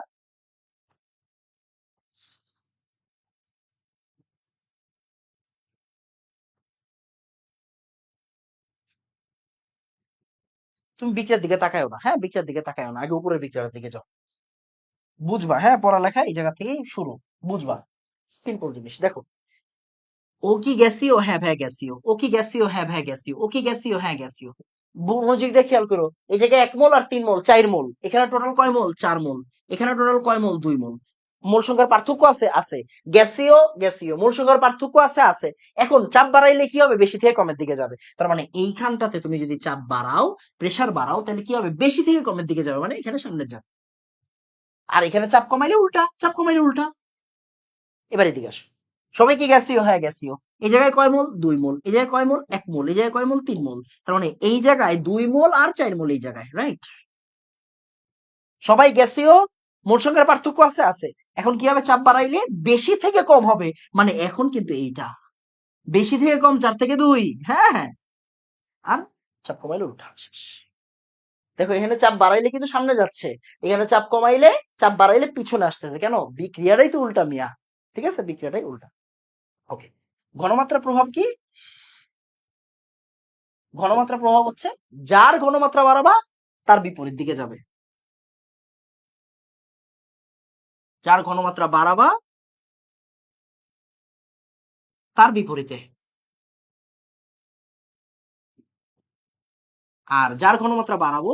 তুমি বিক্রিয়ার দিকে তাকায়ও না, হ্যাঁ বিক্রিয়ার দিকে তাকায়ও না, আগে উপরের বিক্রিয়ার দিকে যাও। বুঝবা, হ্যাঁ পড়ালেখা এই জায়গা থেকেই শুরু। বুঝবা, সিম্পল জিনিস দেখো। ও কি গ্যাসীয়? হ্যাঁ ভাই গ্যাসীয়। ও কি গ্যাসীয়? হ্যাঁ ভাই গ্যাসীয়। ও কি গ্যাসীয়? হ্যাঁ গ্যাসীয়। মনোযোগ দিয়ে খেয়াল করো, এই জায়গায় 1 মোল আর 3 মোল, 4 মোল। এখানে টোটাল কয় মোল? 4 মোল। এখানে টোটাল কয় মোল? 2 মোল। মোল সংখ্যার পার্থক্য আছে? আছে। গ্যাসীয়, গ্যাসীয়, মোল সংখ্যার পার্থক্য আছে? আছে। এখন চাপ বাড়াইলে কি হবে? বেশি থেকে কমের দিকে যাবে। তার মানে এইখানটাতে তুমি যদি চাপ বাড়াও, প্রেসার বাড়াও, তাহলে কি হবে? বেশি থেকে কমের দিকে যাবে, মানে এখানে সামনে যাবে। আর এখানে চাপ কমাইলে উল্টা, চাপ কমাইলে উল্টা। এবার এদিকে আসো, সবাই কি গ্যাসীয়? হ্যাঁ গ্যাসীয়। এই জায়গায় কয় মোল? 2 মোল। এই জায়গায় কয় মোল? 1 মোল। এই জায়গায় কয় মোল? 3 মোল। তার মানে এই জায়গায় 2 মোল আর 4 মোল এই জায়গায়, রাইট? সবাই গ্যাসীয়, মোল সংখ্যার পার্থক্য আছে? আছে। এখন কি হবে? চাপ বাড়াইলে বেশি থেকে কম হবে, মানে এখন কিন্তু এইটা বেশি থেকে কম, 4 থেকে 2। হ্যাঁ হ্যাঁ। আর চাপ কমাইলে উল্টা, শেষ। দেখো এখানে চাপ বাড়াইলে কিন্তু সামনে যাচ্ছে, এখানে চাপ কমাইলে, চাপ বাড়াইলে পিছনে আসতেছে। কেন? বিক্রিয়াটাই তো উল্টা মিয়া। ঠিক আছে, বিক্রিয়াটাই উল্টা। ওকে। ঘনমাত্রা প্রভাব কি? ঘনমাত্রা প্রভাব হচ্ছে যার ঘনমাত্রা বাড়াবা তার বিপরীত দিকে যাবে। যার ঘনমাত্রা বাড়াবা তার বিপরীতে, আর যার ঘনমাত্রা বাড়াবো,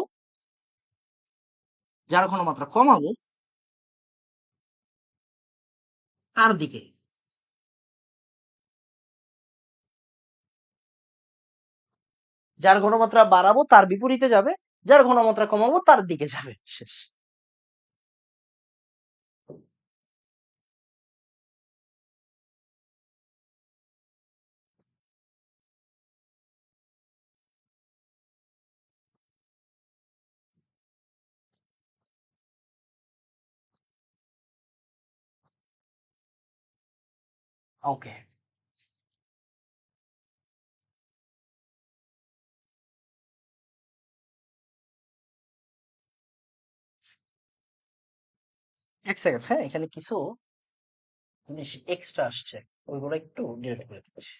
যার ঘনমাত্রা কমাবো তার দিকে। যার ঘনমাত্রা বাড়াবো তার বিপরীতে যাবে, যার ঘনমাত্রা কমাবো তার দিকে যাবে, শেষ। ওকে, এক সেকেন্ড, হ্যাঁ এখানে কিছু জিনিস এক্সট্রা আসছে, ওইগুলো একটু ডিলিট করে দিচ্ছি।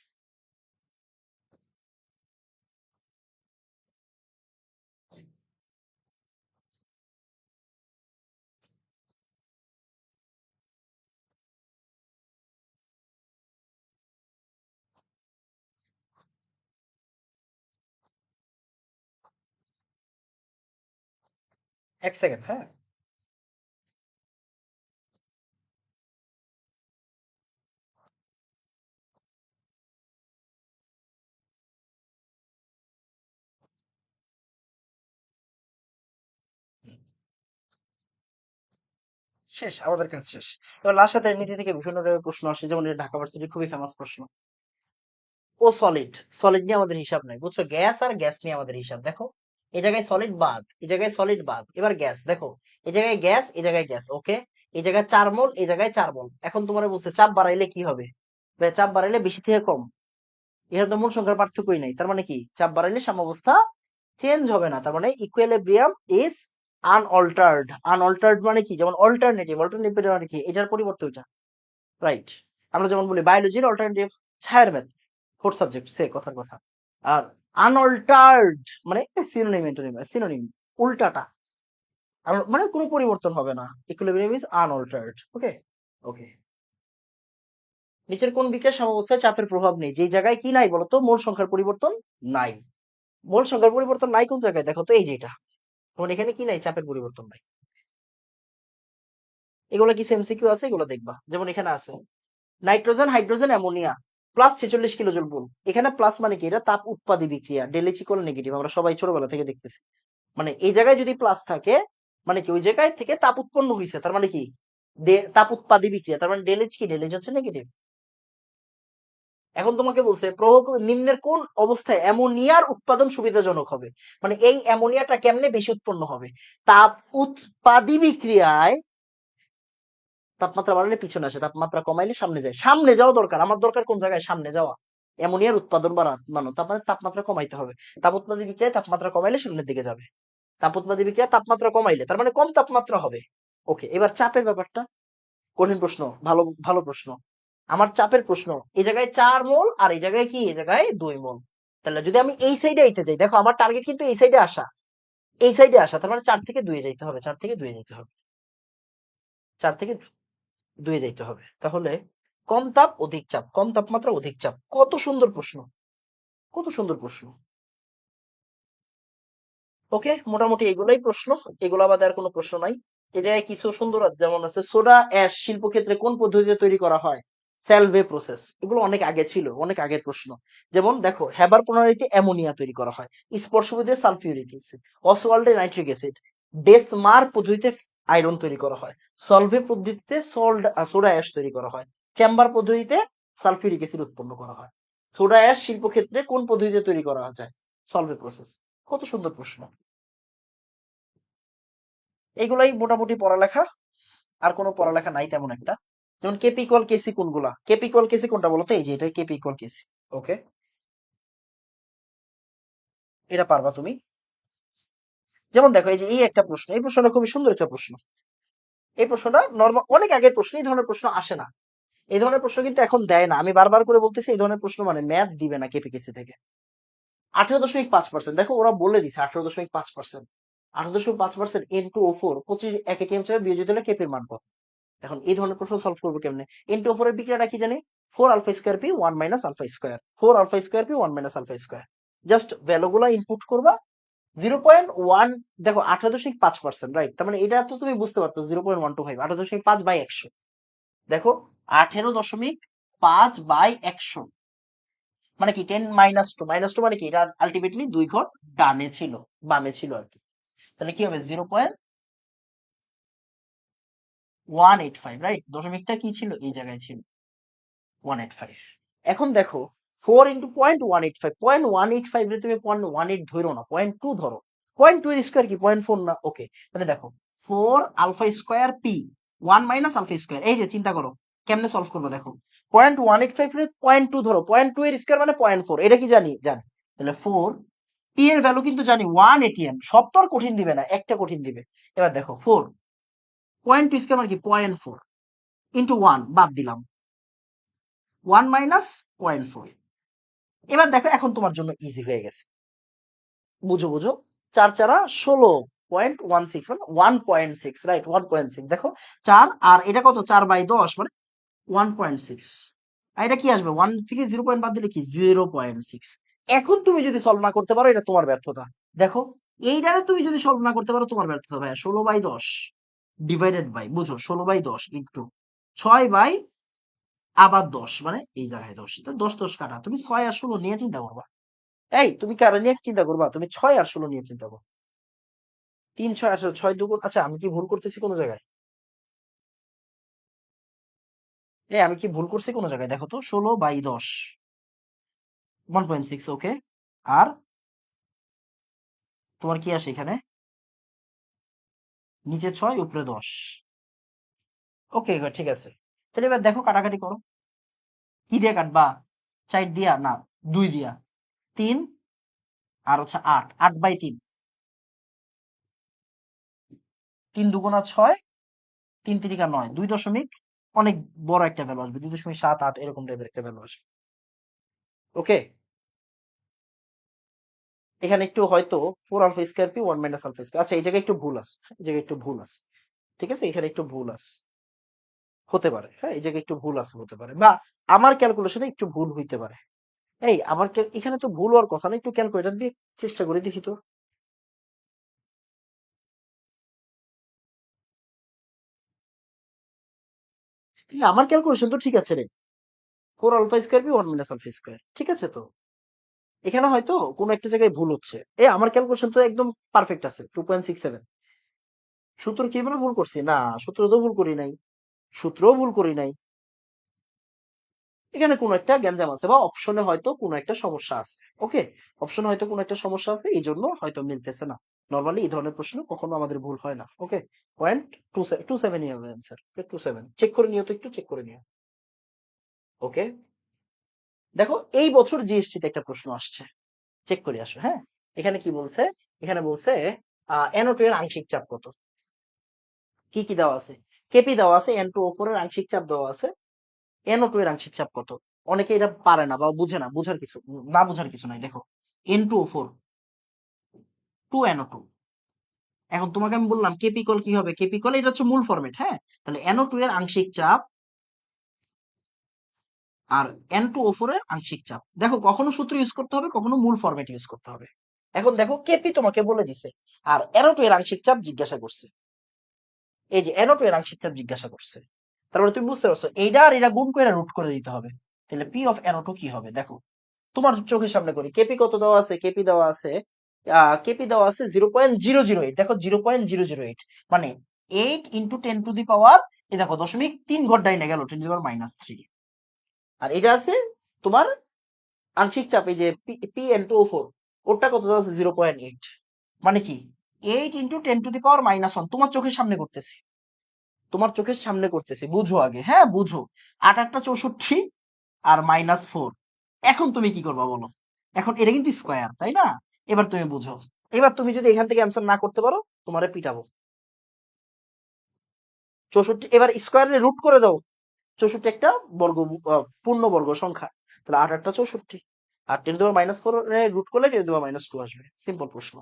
এক সেকেন্ড, হ্যাঁ। শেষ, আমাদের কাজ শেষ। এবার লাস্ট সাথে নীতি থেকে বিভিন্ন টাইপের প্রশ্ন আসে, যেমন এটা ঢাকা ভার্সিটির খুবই ফেমাস প্রশ্ন। ও সলিড, সলিড নিয়ে আমাদের হিসাব নাই, বুঝছো? গ্যাস আর গ্যাস নিয়ে আমাদের হিসাব। দেখো এই জায়গায় সলিড বাদ, এই জায়গায় সলিড বাদ, এবার গ্যাস দেখো, এই জায়গায় গ্যাস, এই জায়গায় গ্যাস, ওকে। এই জায়গায় 4 মোল, এই জায়গায় 4 মোল। এখন তোমার বলছে চাপ বাড়াইলে কি হবে? চাপ বাড়াইলে বেশি থেকে কম। এখানে তো মূল সংখ্যার পার্থক্যই নাই, তার মানে কি চাপ বাড়াইলে সাম্যাবস্থা চেঞ্জ হবে না, তার মানে ইকুইলিব্রিয়াম ইজ আনঅল্টার্ড। আনঅল্টার্ড মানে কি? যেমন অল্টারনেটিভ, অল্টারনেটিভ মানে কি? এটার পরিবর্তে ওইটা, রাইট। আমরা যেমন বলি বায়োলজির অল্টারনেটিভ ছায়ার ম্যাথ, ফোর্থ সাবজেক্ট, সে কথার কথা। আর আনঅল্টার্ড মানে সিনোনিম, এন্টোনিম, সিনোনিম উল্টাটা। মানে কোনো পরিবর্তন হবে না। ইকুইলিব্রিয়াম ইজ আনঅল্টার্ড, ওকে। ওকে, নিচের কোন বিক্রিয়ার সাম্যাবস্থায় চাপের প্রভাব নেই? যেই জায়গায় কি নাই বলতো? মূল সংখ্যার পরিবর্তন নাই। মূল সংখ্যার পরিবর্তন নাই কোন জায়গায়? দেখো তো, এই যে এটা। তখন এখানে কি নাই? চাপের পরিবর্তন নাই। এগুলো কিছু এমসিকিউ আছে, এগুলো দেখবা। যেমন এখানে আছে nitrogen, hydrogen, ammonia plus 46 kilo joule বল। এখানে প্লাস মানে কি? এটা তাপ উৎপাদী বিক্রিয়া, ডেলেচ ইকুয়াল নেগেটিভ, আমরা সবাই ছোটবেলা থেকে দেখতেছি। মানে এই জায়গায় যদি প্লাস থাকে, মানে কি ওই জায়গায় থেকে তাপ উৎপন্ন হয়েছে, তার মানে কি তাপ উৎপাদী বিক্রিয়া, তার মানে ডেলেচ কি? ডেলেচ হচ্ছে নেগেটিভ। এখন তোমাকে বলছে প্রভাব নিম্নের কোন অবস্থায় অ্যামোনিয়ার উৎপাদন সুবিধাজনক হবে? মানে এই অ্যামোনিয়াটা কেমনে বেশি উৎপন্ন হবে? তাপ উৎপাদী বিক্রিয়ায় তাপমাত্রা বাড়ালে পিছনে আসে, তাপমাত্রা কমাইলে সামনে যায়। সামনে যাওয়া দরকার, আমার দরকার কোন জায়গায়? সামনে যাওয়া। অ্যামোনিয়ার উৎপাদন বাড়ানো, তারপরে তাপমাত্রা কমাইতে হবে। তাপ উৎপাদী বিক্রিয়ায় তাপমাত্রা কমাইলে সামনের দিকে যাবে। তাপ উৎপাদী বিক্রিয়ায় তাপমাত্রা কমাইলে তার মানে কম তাপমাত্রা হবে। ওকে, এবার চাপের ব্যাপারটা কঠিন প্রশ্ন, ভালো ভালো প্রশ্ন। আমার চাপের প্রশ্ন, এই জায়গায় 4 মোল আর এই জায়গায় কি? এই জায়গায় 2 মোল। তাহলে যদি আমি এই সাইডে আইতে যাই, দেখো আমার টার্গেট কিন্তু এই সাইডে আসা, এই সাইডে আসা, তার মানে 4 থেকে 2 যাইতে হবে, 4 থেকে 2 যাইতে হবে, 4 থেকে 2 যাইতে হবে। তাহলে কম তাপ অধিক চাপ, কম তাপমাত্রা অধিক চাপ। কত সুন্দর প্রশ্ন, কত সুন্দর প্রশ্ন। ওকে, মোটামুটি এগুলাই প্রশ্ন, এগুলো বাদে আর কোনো প্রশ্ন নাই। এই জায়গায় কিছু সুন্দর যেমন আছে, সোডা অ্যাশ শিল্পক্ষেত্রে কোন পদ্ধতিতে তৈরি করা হয়? স্যালভে প্রসেস। এগুলো অনেক আগে ছিল, অনেক আগের প্রশ্ন। যেমন দেখো হেবার প্রণালীতে অ্যামোনিয়া তৈরি করা হয়, স্পর্শবিদে সালফিউরিক অ্যাসিড, অসওয়াল্ডে নাইট্রিক অ্যাসিড, ডেসমার পদ্ধতিতে আয়রন তৈরি করা হয়, সলভে পদ্ধতিতে সোডা অ্যাশ তৈরি করা হয়, চেম্বার পদ্ধতিতে সালফিউরিক অ্যাসিড উৎপন্ন করা হয়। সোডা অ্যাশ শিল্পক্ষেত্রে কোন পদ্ধতিতে তৈরি করা যায়? সলভে প্রসেস। কত সুন্দর প্রশ্ন। এইগুলাই মোটামুটি পড়ালেখা, আর কোনো পড়ালেখা নাই তেমন একটা। যেমন কেপি ইকুয়াল কেসি কোনগুলা? কেপি ইকুয়াল কেসি কোনটা বলতো? এই যে এটা কেপি ইকুয়াল কেসি। ওকে, এটা পারবা তুমি। যেমন দেখো এই যে এই একটা প্রশ্ন, এই প্রশ্নটা খুবই সুন্দর একটা প্রশ্ন। এই প্রশ্নটা নর্মাল, অনেক আগের প্রশ্ন, এই ধরনের প্রশ্ন আসে না। এই ধরনের প্রশ্ন কিন্তু এখন দেয় না, আমি বারবার করে বলতেছি, এই ধরনের প্রশ্ন মানে ম্যাথ দিবে না কেপিকেসি থেকে। 18.5%, দেখো ওরা বলে দিছে 18.5%। 18.5% N2O4 25 এক এটিএম হিসেবে বিয়োজিত হলে কেপির মান কত? এখন এই ধরনের প্রশ্ন সলভ করবো কেমনে? N2O4 এর বিক্রিয়াটা কি জানি? 4 alpha square P 1 - alpha square, 4 alpha square P 1 - alpha square. Just value গুলা ইনপুট করবা। 0.1, দেখো 18.5%, রাইট? তার মানে এটা তো তুমি বুঝতে পারতো 0.125, 18.5/100। দেখো 18.5/100 মানে কি 10 - 2, -2 মানে কি? এটা আলটিমেটলি 2 ঘর ডানে ছিল, বামে ছিল আর কি। তাহলে কি হবে? 0.185, রাইট? দশমিকটা কি ছিল? এই জায়গায় ছিল 185। এখন দেখো 4 × 0.185, 0.185 রে তুমি 0.18 ধরো না, 0.2 ধরো। 0.2 এর স্কোয়ার কি? 0.4 না? ওকে, তাহলে দেখো 4 alpha square P 1 - alpha square, এই যে চিন্তা করো কেমনে সলভ করবো। দেখো 0.185 রে 0.2 ধরো, 0.2 এর স্কোয়ার মানে 0.4, এটা কি জানি? জানি। তাহলে 4, পি এর ভ্যালু কিন্তু জানি 1 ATM। সব তো আর কঠিন দিবে না, একটা কঠিন দিবে। এবার দেখো 0.2 স্কোয়ার মানে কি? 0.4 ইন্টু 1 বাদ দিলাম, 1 - 0.4। এবার দেখো এখন তোমার জন্য ইজি হয়ে গেছে, বুঝো বুঝো। 4 × 4 = 16, 1.6, রাইট? 1.6। দেখো 4 আর এটা কত? 4/10 মানে 1.6। আর এটা কি আসবে? 1 থেকে 0 পয়েন্ট বাদ দিলে কি? 0.6। এখন তুমি যদি সলভ না করতে পারো, এটা তোমার ব্যর্থতা। দেখো এইটারে তুমি যদি সলভ না করতে পারো তোমার ব্যর্থতা ভাইয়া। 16/10 ডিভাইডেড বাই, বুঝো, 16/10 ইন্টু 6 বাই আবার 10, মানে এই জায়গায় 10, 10 কাটা। তুমি 6 আর 16 নিয়ে চিন্তা করবা। এই তুমি কারা নিয়ে চিন্তা করবা? তুমি 6 আর 16 নিয়ে চিন্তা করো। 3 6 আসলে 6 দুগুণ। আচ্ছা, আমি কি ভুল করতেছি কোনো জায়গায়? আমি কি ভুল করছি কোনো জায়গায়? দেখো তো, 16/10, 1.6, ওকে। আর তোমার কি আসে এখানে? নিচে 6, উপরে 10। ওকে, ঠিক আছে। তাহলে এবার দেখো, কাটাকাটি করো। কি দিয়ে কাটবা? 4 দিয়া না, 2 দিয়া। 3 আর হচ্ছে 8, 8/3। 3 দুগুণা 6, 3 তিরিকা 9, 2 দশমিক, অনেক বড় একটা ভ্যালু আসবে, 2.78 এরকম টাইপের একটা ভ্যালু আসবে। ওকে, এখানে একটু হয়তো 4 alpha square P 1 - alpha square. আচ্ছা, এই জায়গায় একটু ভুল আছে, এই জায়গায় একটু ভুল আছে। ঠিক আছে, এখানে একটু ভুল আছে, হতে পারে। হ্যাঁ, এই জায়গায় একটু ভুল আছে, হতে পারে, বা আমার ক্যালকুলেশনে একটু ভুল হইতে পারে। আমার এখানে তো ভুল হওয়ার কথা না, একটু ক্যালকুলেটর দিয়ে চেষ্টা করে দেখি তো। আমার ক্যালকুলেশন তো ঠিক আছে রে। 4 alpha square P 1 - alpha square, ঠিক আছে তো। এখানে হয়তো কোনো একটা জায়গায় ভুল হচ্ছে। আমার ক্যালকুলেশন তো একদম পারফেক্ট আছে, 2.67। সূত্র কি মানে ভুল করছি? না, সূত্র তো ভুল করি নাই, সূত্রও ভুল করি নাই। এখানে কোনো একটা গ্যাঞ্জাম আছে, বা অপশনে হয়তো কোনো একটা সমস্যা আছে। ওকে, অপশনে হয়তো কোনো একটা সমস্যা আছে, এই জন্য হয়তো মিলতেছে না। নর্মালি এই ধরনের প্রশ্ন কখনো আমাদের ভুল হয় না। ওকে, 0.27 হবে অ্যান্সার। 27 চেক করে নিও তো, একটু চেক করে নিও। ওকে, দেখো, এই বছর জিএসটি তে একটা প্রশ্ন আসছে, চেক করে আসো। হ্যাঁ, এখানে কি বলছে? এখানে বলছে NO2 এর আংশিক চাপ কত। কি কি দেওয়া আছে? কেপি দেওয়া আছে, N2O4 এর আংশিক চাপ দেওয়া আছে, NO2 এর আংশিক চাপ কত। অনেকে এটা পারে না বা বুঝে না, বুঝার কিছু না, বুঝার কিছু নাই। দেখো, N2O4, 2NO2। এখন তোমাকে আমি বললাম কেপি কল কি হবে? কেপি কল এটা হচ্ছে মূল ফরম্যাট। হ্যাঁ, তাহলে NO2 এর আংশিক চাপ আর N2O4 এর আংশিক চাপ। দেখো, কখনো সূত্র ইউজ করতে হবে, কখনো মূল ফরম্যাট ইউজ করতে হবে। এখন দেখো, কেপি তোমাকে বলে দিছে, আর NO2 এর আংশিক চাপ জিজ্ঞাসা করছে। এই যে NO2 এর আংশিক চাপ জিজ্ঞাসা করছে, তারপরে তুমি বুঝতে পারছো এইটা আর এটা গুণ করে রুট করে দিতে হবে। তাহলে পি অফ NO2 কি হবে? দেখো, তোমার চোখের সামনে করি। কেপি কত দেওয়া আছে? কেপি দেওয়া আছে, কেপি দেওয়া আছে 0.008। দেখো, 0.008 মানে 8 × 10⁻, এই দেখো, 0.3 ঘর ডাইনে গেল, 10⁻³ আর এটা আছে তোমার আংশিক চাপ, এই যে P N2O4, ওটা কত দেওয়া আছে? 0.8, মানে কি 8 × 10⁻⁻1। তোমার চোখের সামনে করতেছি, তোমার চোখের সামনে করতেছি, বুঝো আগে। হ্যাঁ, বুঝো। 8 × 8 = 64 আর -4। এখন তুমি কি করবা বলো? এখন এটা কিন্তু স্কোয়ার, তাই না? এবার তুমি বুঝো। এবার তুমি যদি এখান থেকে অ্যান্সার না করতে পারো, তোমারে পিটাবো। 64, এবার স্কোয়ারে রুট করে দাও। 64 একটা বর্গ, পূর্ণবর্গ সংখ্যা। তাহলে 8 × 8 = 64, আর 10⁻⁻4 রুট করলে 10⁻², আসবে। সিম্পল প্রশ্ন।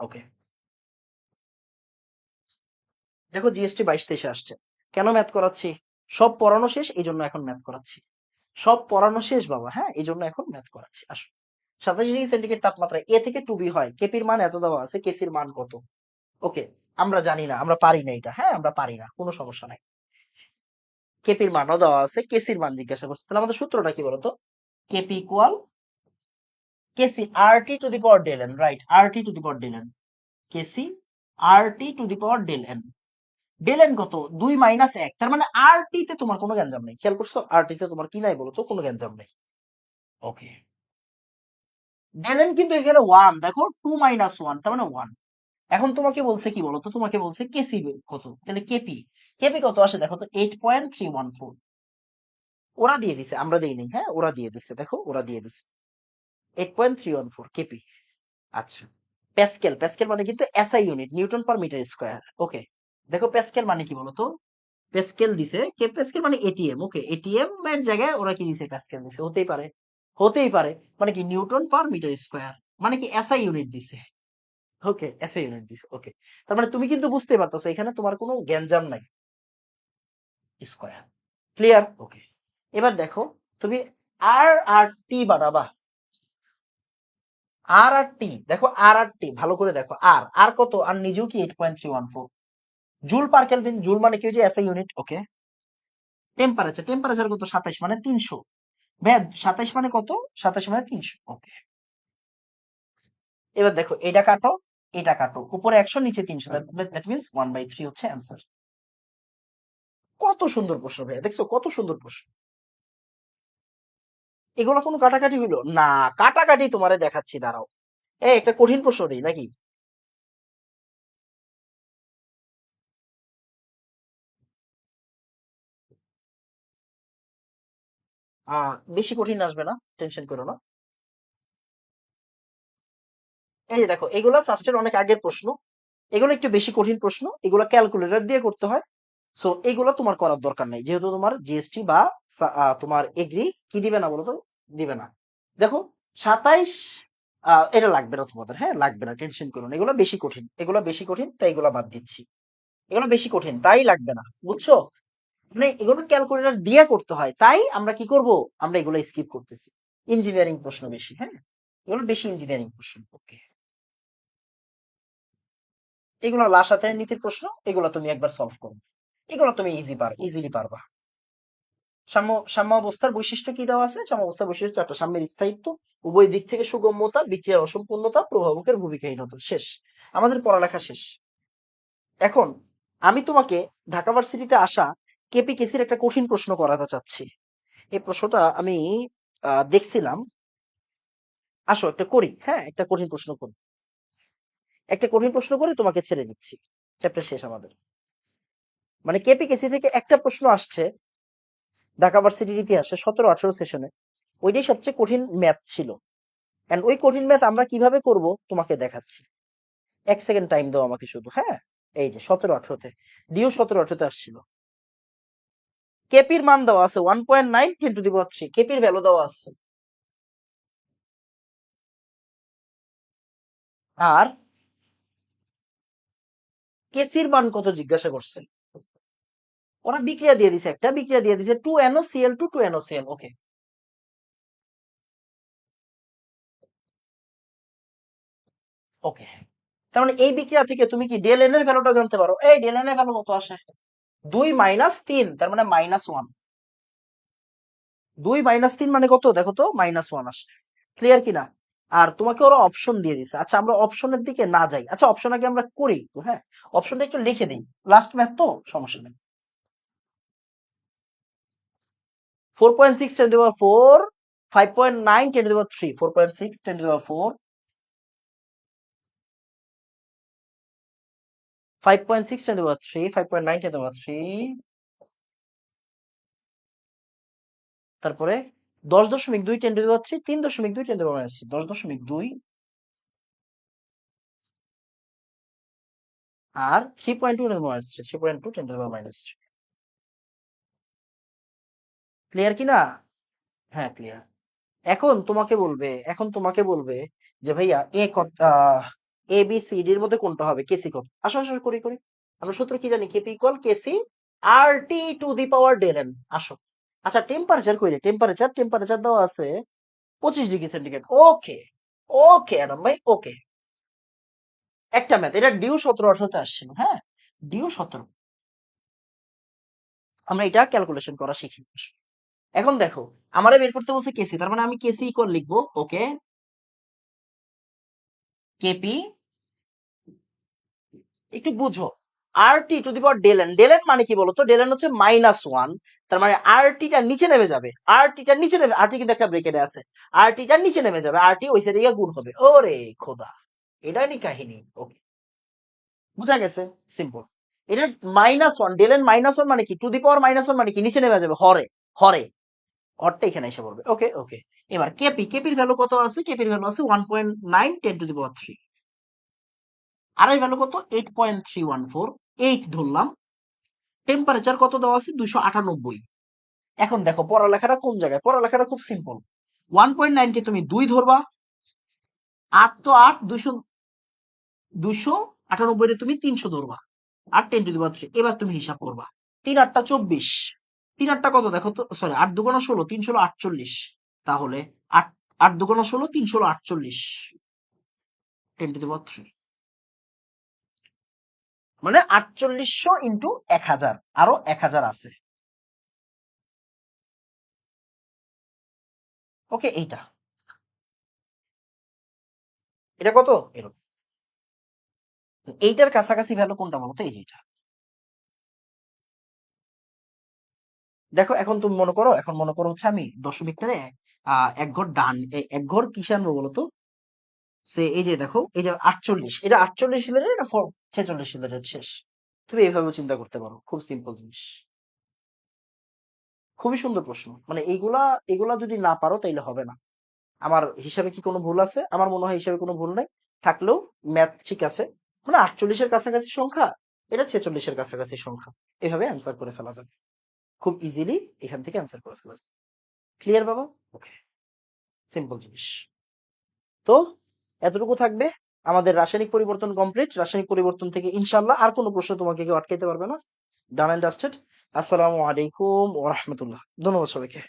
ওকে, দেখো, জিএসটি 22-23 আসছে। কেন ম্যাথ করাচ্ছি? সব পড়ানো শেষ, এই জন্য এখন ম্যাথ করাচ্ছি। সব পড়ানো শেষ বাবা, হ্যাঁ, এই জন্য এখন ম্যাথ করাচ্ছি। আসো, 27 ডিগ্রি সেন্টিগ্রেড তাপমাত্রা এ থেকে টু বি হয়, কেপির মান এত দেওয়া আছে, কেসির মান কত? ওকে, আমরা জানি না, আমরা পারি না এটা। হ্যাঁ, আমরা পারি না, কোনো সমস্যা নাই। কেপির মানও দেওয়া আছে, কেসির মান জিজ্ঞাসা করছে, তাহলে আমাদের সূত্রটা কি বলতো? কেপি ইকুয়াল কেসি RT⁻∆n, রাইট, RT⁻∆n, কেসি RT⁻∆n। ডেল এন কত? 2 - 1, তার মানে RT তে তোমার কোনো গ্যাঞ্জাম নেই। খেয়াল করছো? RT তে তোমার কি নাই বলতো? কোনো গ্যাঞ্জাম নেই। ওকে, ডেল এন কিন্তু এখানে 1, দেখো, 2 - 1, তার মানে 1। এখন তোমাকে বলছে কি বলতো? তোমাকে বলছে কেসি কত, তাহলে কেপি, কেপি কত আসে দেখো তো? 8.314। ওরা দিয়ে দিছে, আমরা দেই নাই। হ্যাঁ, ওরা দিয়ে দিছে, দেখো, ওরা দিয়ে দিছে 8.314 কেপি। আচ্ছা, প্যাসকেল, প্যাসকেল মানে কিন্তু SI unit, newton per metre square. Okay, দেখো, প্যাসকেল মানে কি বলতো? প্যাসকেল দিছে, কে প্যাসকেল মানে এটিএম। ওকে, এটিএম এর জায়গায় ওরা কি দিছে? প্যাসকেল দিছে। হতেই পারে, হতেই পারে, মানে কি নিউটন পার মিটার স্কোয়ার, মানে কি এসআই ইউনিট দিছে। ওকে, এসআই ইউনিট দিছে। ওকে, তার মানে তুমি কিন্তু বুঝতে পারতেছো এখানে তোমার কোনো গ্যাঞ্জাম নাই, স্কোয়ার। ক্লিয়ার? ওকে, এবার দেখো, তুমি আর আর টি বানাবা, আর আর টি দেখো, আর আর টি ভালো করে দেখো, আর আর কত, আর নিজেও কি 8.314 জুল পার কেলভিন। জুল মানে কি, যে এসআই ইউনিট। ওকে, টেম্পারেচার, টেম্পারেচার কত, 27 মানে 300। ভ্যাদ 27 মানে কত, 27 মানে 300। ওকে, এবার দেখো এটা কাটো, এটা কাটো, উপরে 100 নিচে 300, দ্যাট মিন্স 1/3 হচ্ছে অ্যান্সার। কত সুন্দর প্রশ্ন ভাইয়া, দেখছো কত সুন্দর প্রশ্ন। এগুলো কোনো কাটাকাটি হইলো না? কাটাকাটি তোমারে দেখাচ্ছি, দাঁড়াও। একটা কঠিন প্রশ্ন দিই নাকি? বেশি কঠিন আসবে না, টেনশন করো না। এই যে দেখো, এগুলা সাস্টের অনেক আগের প্রশ্ন, এগুলো একটু বেশি কঠিন প্রশ্ন, এগুলো ক্যালকুলেটর দিয়ে করতে হয়। সো এগুলো তোমার করার দরকার নাই, যেহেতু তোমার জিএসটি বা তোমার এগ্রি কি দিবে না বলো তো, দিবে না। দেখো 27, এটা লাগবে না তোমাদের, হ্যাঁ লাগবে না, টেনশন করো না। এগুলো বেশি কঠিন, এগুলো বেশি কঠিন, তাই এগুলো বাদ দিচ্ছি। এগুলো বেশি কঠিন তাই লাগবে না, বুঝছো? মানে এগুলো ক্যালকুলেটর দিয়ে করতে হয়, তাই আমরা কি করব, আমরা এগুলো স্কিপ করতেছি। ইঞ্জিনিয়ারিং প্রশ্ন বেশি, হ্যাঁ এগুলো বেশি ইঞ্জিনিয়ারিং প্রশ্ন। ওকে, এগুলো লাসাতের নীতির প্রশ্ন, এগুলো তুমি একবার সলভ করো, এগুলো তুমি ইজিলি পারবা। সাম্যাবস্থার বৈশিষ্ট্য কি দেওয়া আছে? সাম্যাবস্থার বৈশিষ্ট্য চারটা: সাম্যের স্থায়িত্ব, উভয় দিক থেকে সুগম্যতা, বিক্রিয়ার অসম্পূর্ণতা, প্রভাবকের ভূমিকাহীনতা। শেষ, আমাদের পড়ালেখা শেষ। এখন আমি তোমাকে ঢাকা ভার্সিটিতে আসা কেপিকেসির একটা কঠিন প্রশ্ন করাতে চাচ্ছি। এই প্রশ্নটা আমি দেখছিলাম। আসো একটা করি, হ্যাঁ একটা কঠিন প্রশ্ন করি, একটা কঠিন প্রশ্ন করে তোমাকে ছেড়ে দিচ্ছি, চ্যাপ্টার শেষ আমাদের। মানে কেপিকেসি থেকে একটা প্রশ্ন আসছে ঢাকা ভার্সিটির ইতিহাসে 17-18 সেশনে, ওইটাই সবচেয়ে কঠিন ম্যাথ ছিল। এন্ড ওই কঠিন ম্যাথ আমরা কিভাবে করব তোমাকে দেখাচ্ছি। 1 সেকেন্ড টাইম দাও আমাকে শুধু, হ্যাঁ। এই যে 17-18তে, ডিও 17-18তে আসছিল। কেপির মান দেওয়া আছে 1.9 10⁻³ কেপির ভ্যালু দেওয়া আছে। আর কেসির মান কত জিজ্ঞাসা করছে। ওরা বিক্রিয়া দিয়ে দিছে, একটা বিক্রিয়া দিয়ে দিছে 2NOCl2 2NOCl। ওকে, ওকে, তার মানে এই বিক্রিয়া থেকে তুমি কি ডেল এন এর ভ্যালুটা জানতে পারো। এই ডেল এন এর ভ্যালু কত আসে, 2 - 3, তার মানে -1। 2 - 3 মানে কত দেখো তো, -1 আসে। ক্লিয়ার কিনা? আর তোমাকে ওরা অপশন দিয়ে দিছে। আচ্ছা আমরা অপশনের দিকে না যাই, আচ্ছা অপশন আগে আমরা করি একটু, হ্যাঁ অপশনটা একটু লিখে দিই, লাস্ট ম্যাথ তো, সমস্যা নেই। 4.6 10⁻4, 5.9 10⁻3, 4.6 10⁻4, 5.6 10⁻3, 5.9 10⁻3, তারপরে 10.2 10⁻3, 3.2 10⁻3, 10.2 আর 3.2 10⁻3, 3.2 10⁻3। ক্লিয়ার কি না? হ্যাঁ ক্লিয়ার। এখন তোমাকে বলবে যে ভাইয়া এ বি সি ডি এর মধ্যে কোনটা হবে, কেসি কত। আসো আসো করি। আমরা সূত্র কি জানি, KP equal KC R T to the power del N. আসো, আচ্ছা টেম্পারেচার কই রে, টেম্পারেচার দেওয়া আছে 25°C। ওকে, ওকে অ্যাডাম ভাই, ওকে। একটা ম্যাথ, এটা ডিউ 17-18তে আসছিল, হ্যাঁ ডিউ 17। আমরা এটা ক্যালকুলেশন করা শিখি। এখন দেখো, আমারে বের করতে বলছে কেসি, তার মানে আমি কেসি ইকুয়াল লিখবো। ওকে, কেপি, একটু বুঝো, R T to the power del N. Del N মানে কি বলতো, ডেল এন হচ্ছে -1, তার মানে আর টিটা নিচে নেমে যাবে, আর টিটা নিচে নেমে, আর টি কিন্তু একটা ব্রেকেটে আছে, আর টিটা নিচে নেমে যাবে, আর টি ওই সাইডে গিয়ে গুণ হবে। ওরে খোদা, এটা নি কাহিনী। ওকে, বুঝা গেছে, সিম্পল। এটা -1, ডেল এন -1 মানে কি, টু দি পাওয়ার -1 মানে কি, নিচে নেমে যাবে, হরে, হরে, হরটা এখানে এসে পড়বে। ওকে, ওকে। এবার কেপির ভ্যালু কত আছে, কেপির ভ্যালু আছে 1.9 10⁻3, আর এর ভ্যালু কত, 8.314, 8 ধরলাম। টেম্পারেচার কত দেওয়া আছে, 298। এখন দেখো পড়ালেখাটা কোন জায়গায়, পড়ালেখাটা খুব সিম্পল। 1.9 কে তুমি 2 ধরবা, 8 তো 8, 298 রে তুমি 300 ধরবা, আর 10⁻3। এবার তুমি হিসাব করবা, 3 × 8 = 24, 3 × 8 কত দেখো তো, সরি 8 × 2 = 16, 3 × 16 = 48, তাহলে 8 8 × 2 = 16, 3 × 16 = 48। 10⁻³ মানে 4800 ইন্টু 1000, আরো 1000 আছে। ওকে, এইটা এটা কত এরকম। এইটার কাছাকাছি ভ্যালু কোনটা বলো তো? এই যে এটা। দেখো এখন তুমি মনে করো, এখন মনে করো হচ্ছে আমি দশমিকটারে এক ঘর ডান এক ঘর কিসে আনবো বলো তো? সে এই যে দেখো, এই যে 48, এটা 48 হিলারের, এটা 46 হিলারের শেষ। তুমি এইভাবে চিন্তা করতে পারো, খুব সিম্পল জিনিস। খুবই সুন্দর প্রশ্ন, মানে এইগুলা এগুলা যদি না পারো তাইলে হবে না। আমার হিসাবে কি কোনো ভুল আছে? আমার মনে হয় হিসাবে কোনো ভুল নাই। থাকলেও ম্যাথ ঠিক আছে। মানে 48-এর কাছাকাছি সংখ্যা, এটা 46-এর কাছাকাছি সংখ্যা। এভাবে অ্যান্সার করে ফেলা যাবে খুব ইজিলি, এখান থেকে অ্যান্সার করে ফেলা যাবে। ক্লিয়ার বাবা? ওকে, সিম্পল জিনিস। তো এতটুকু থাকবে। আমাদের রাসায়নিক পরিবর্তন কমপ্লিট। রাসায়নিক পরিবর্তন থেকে ইনশাল্লাহ আর কোনো প্রশ্ন তোমাকে কেউ আটকাইতে পারবে না। Done and dusted. আসসালামু আলাইকুম ওয়া রাহমাতুল্লাহ। ধন্যবাদ সবাইকে।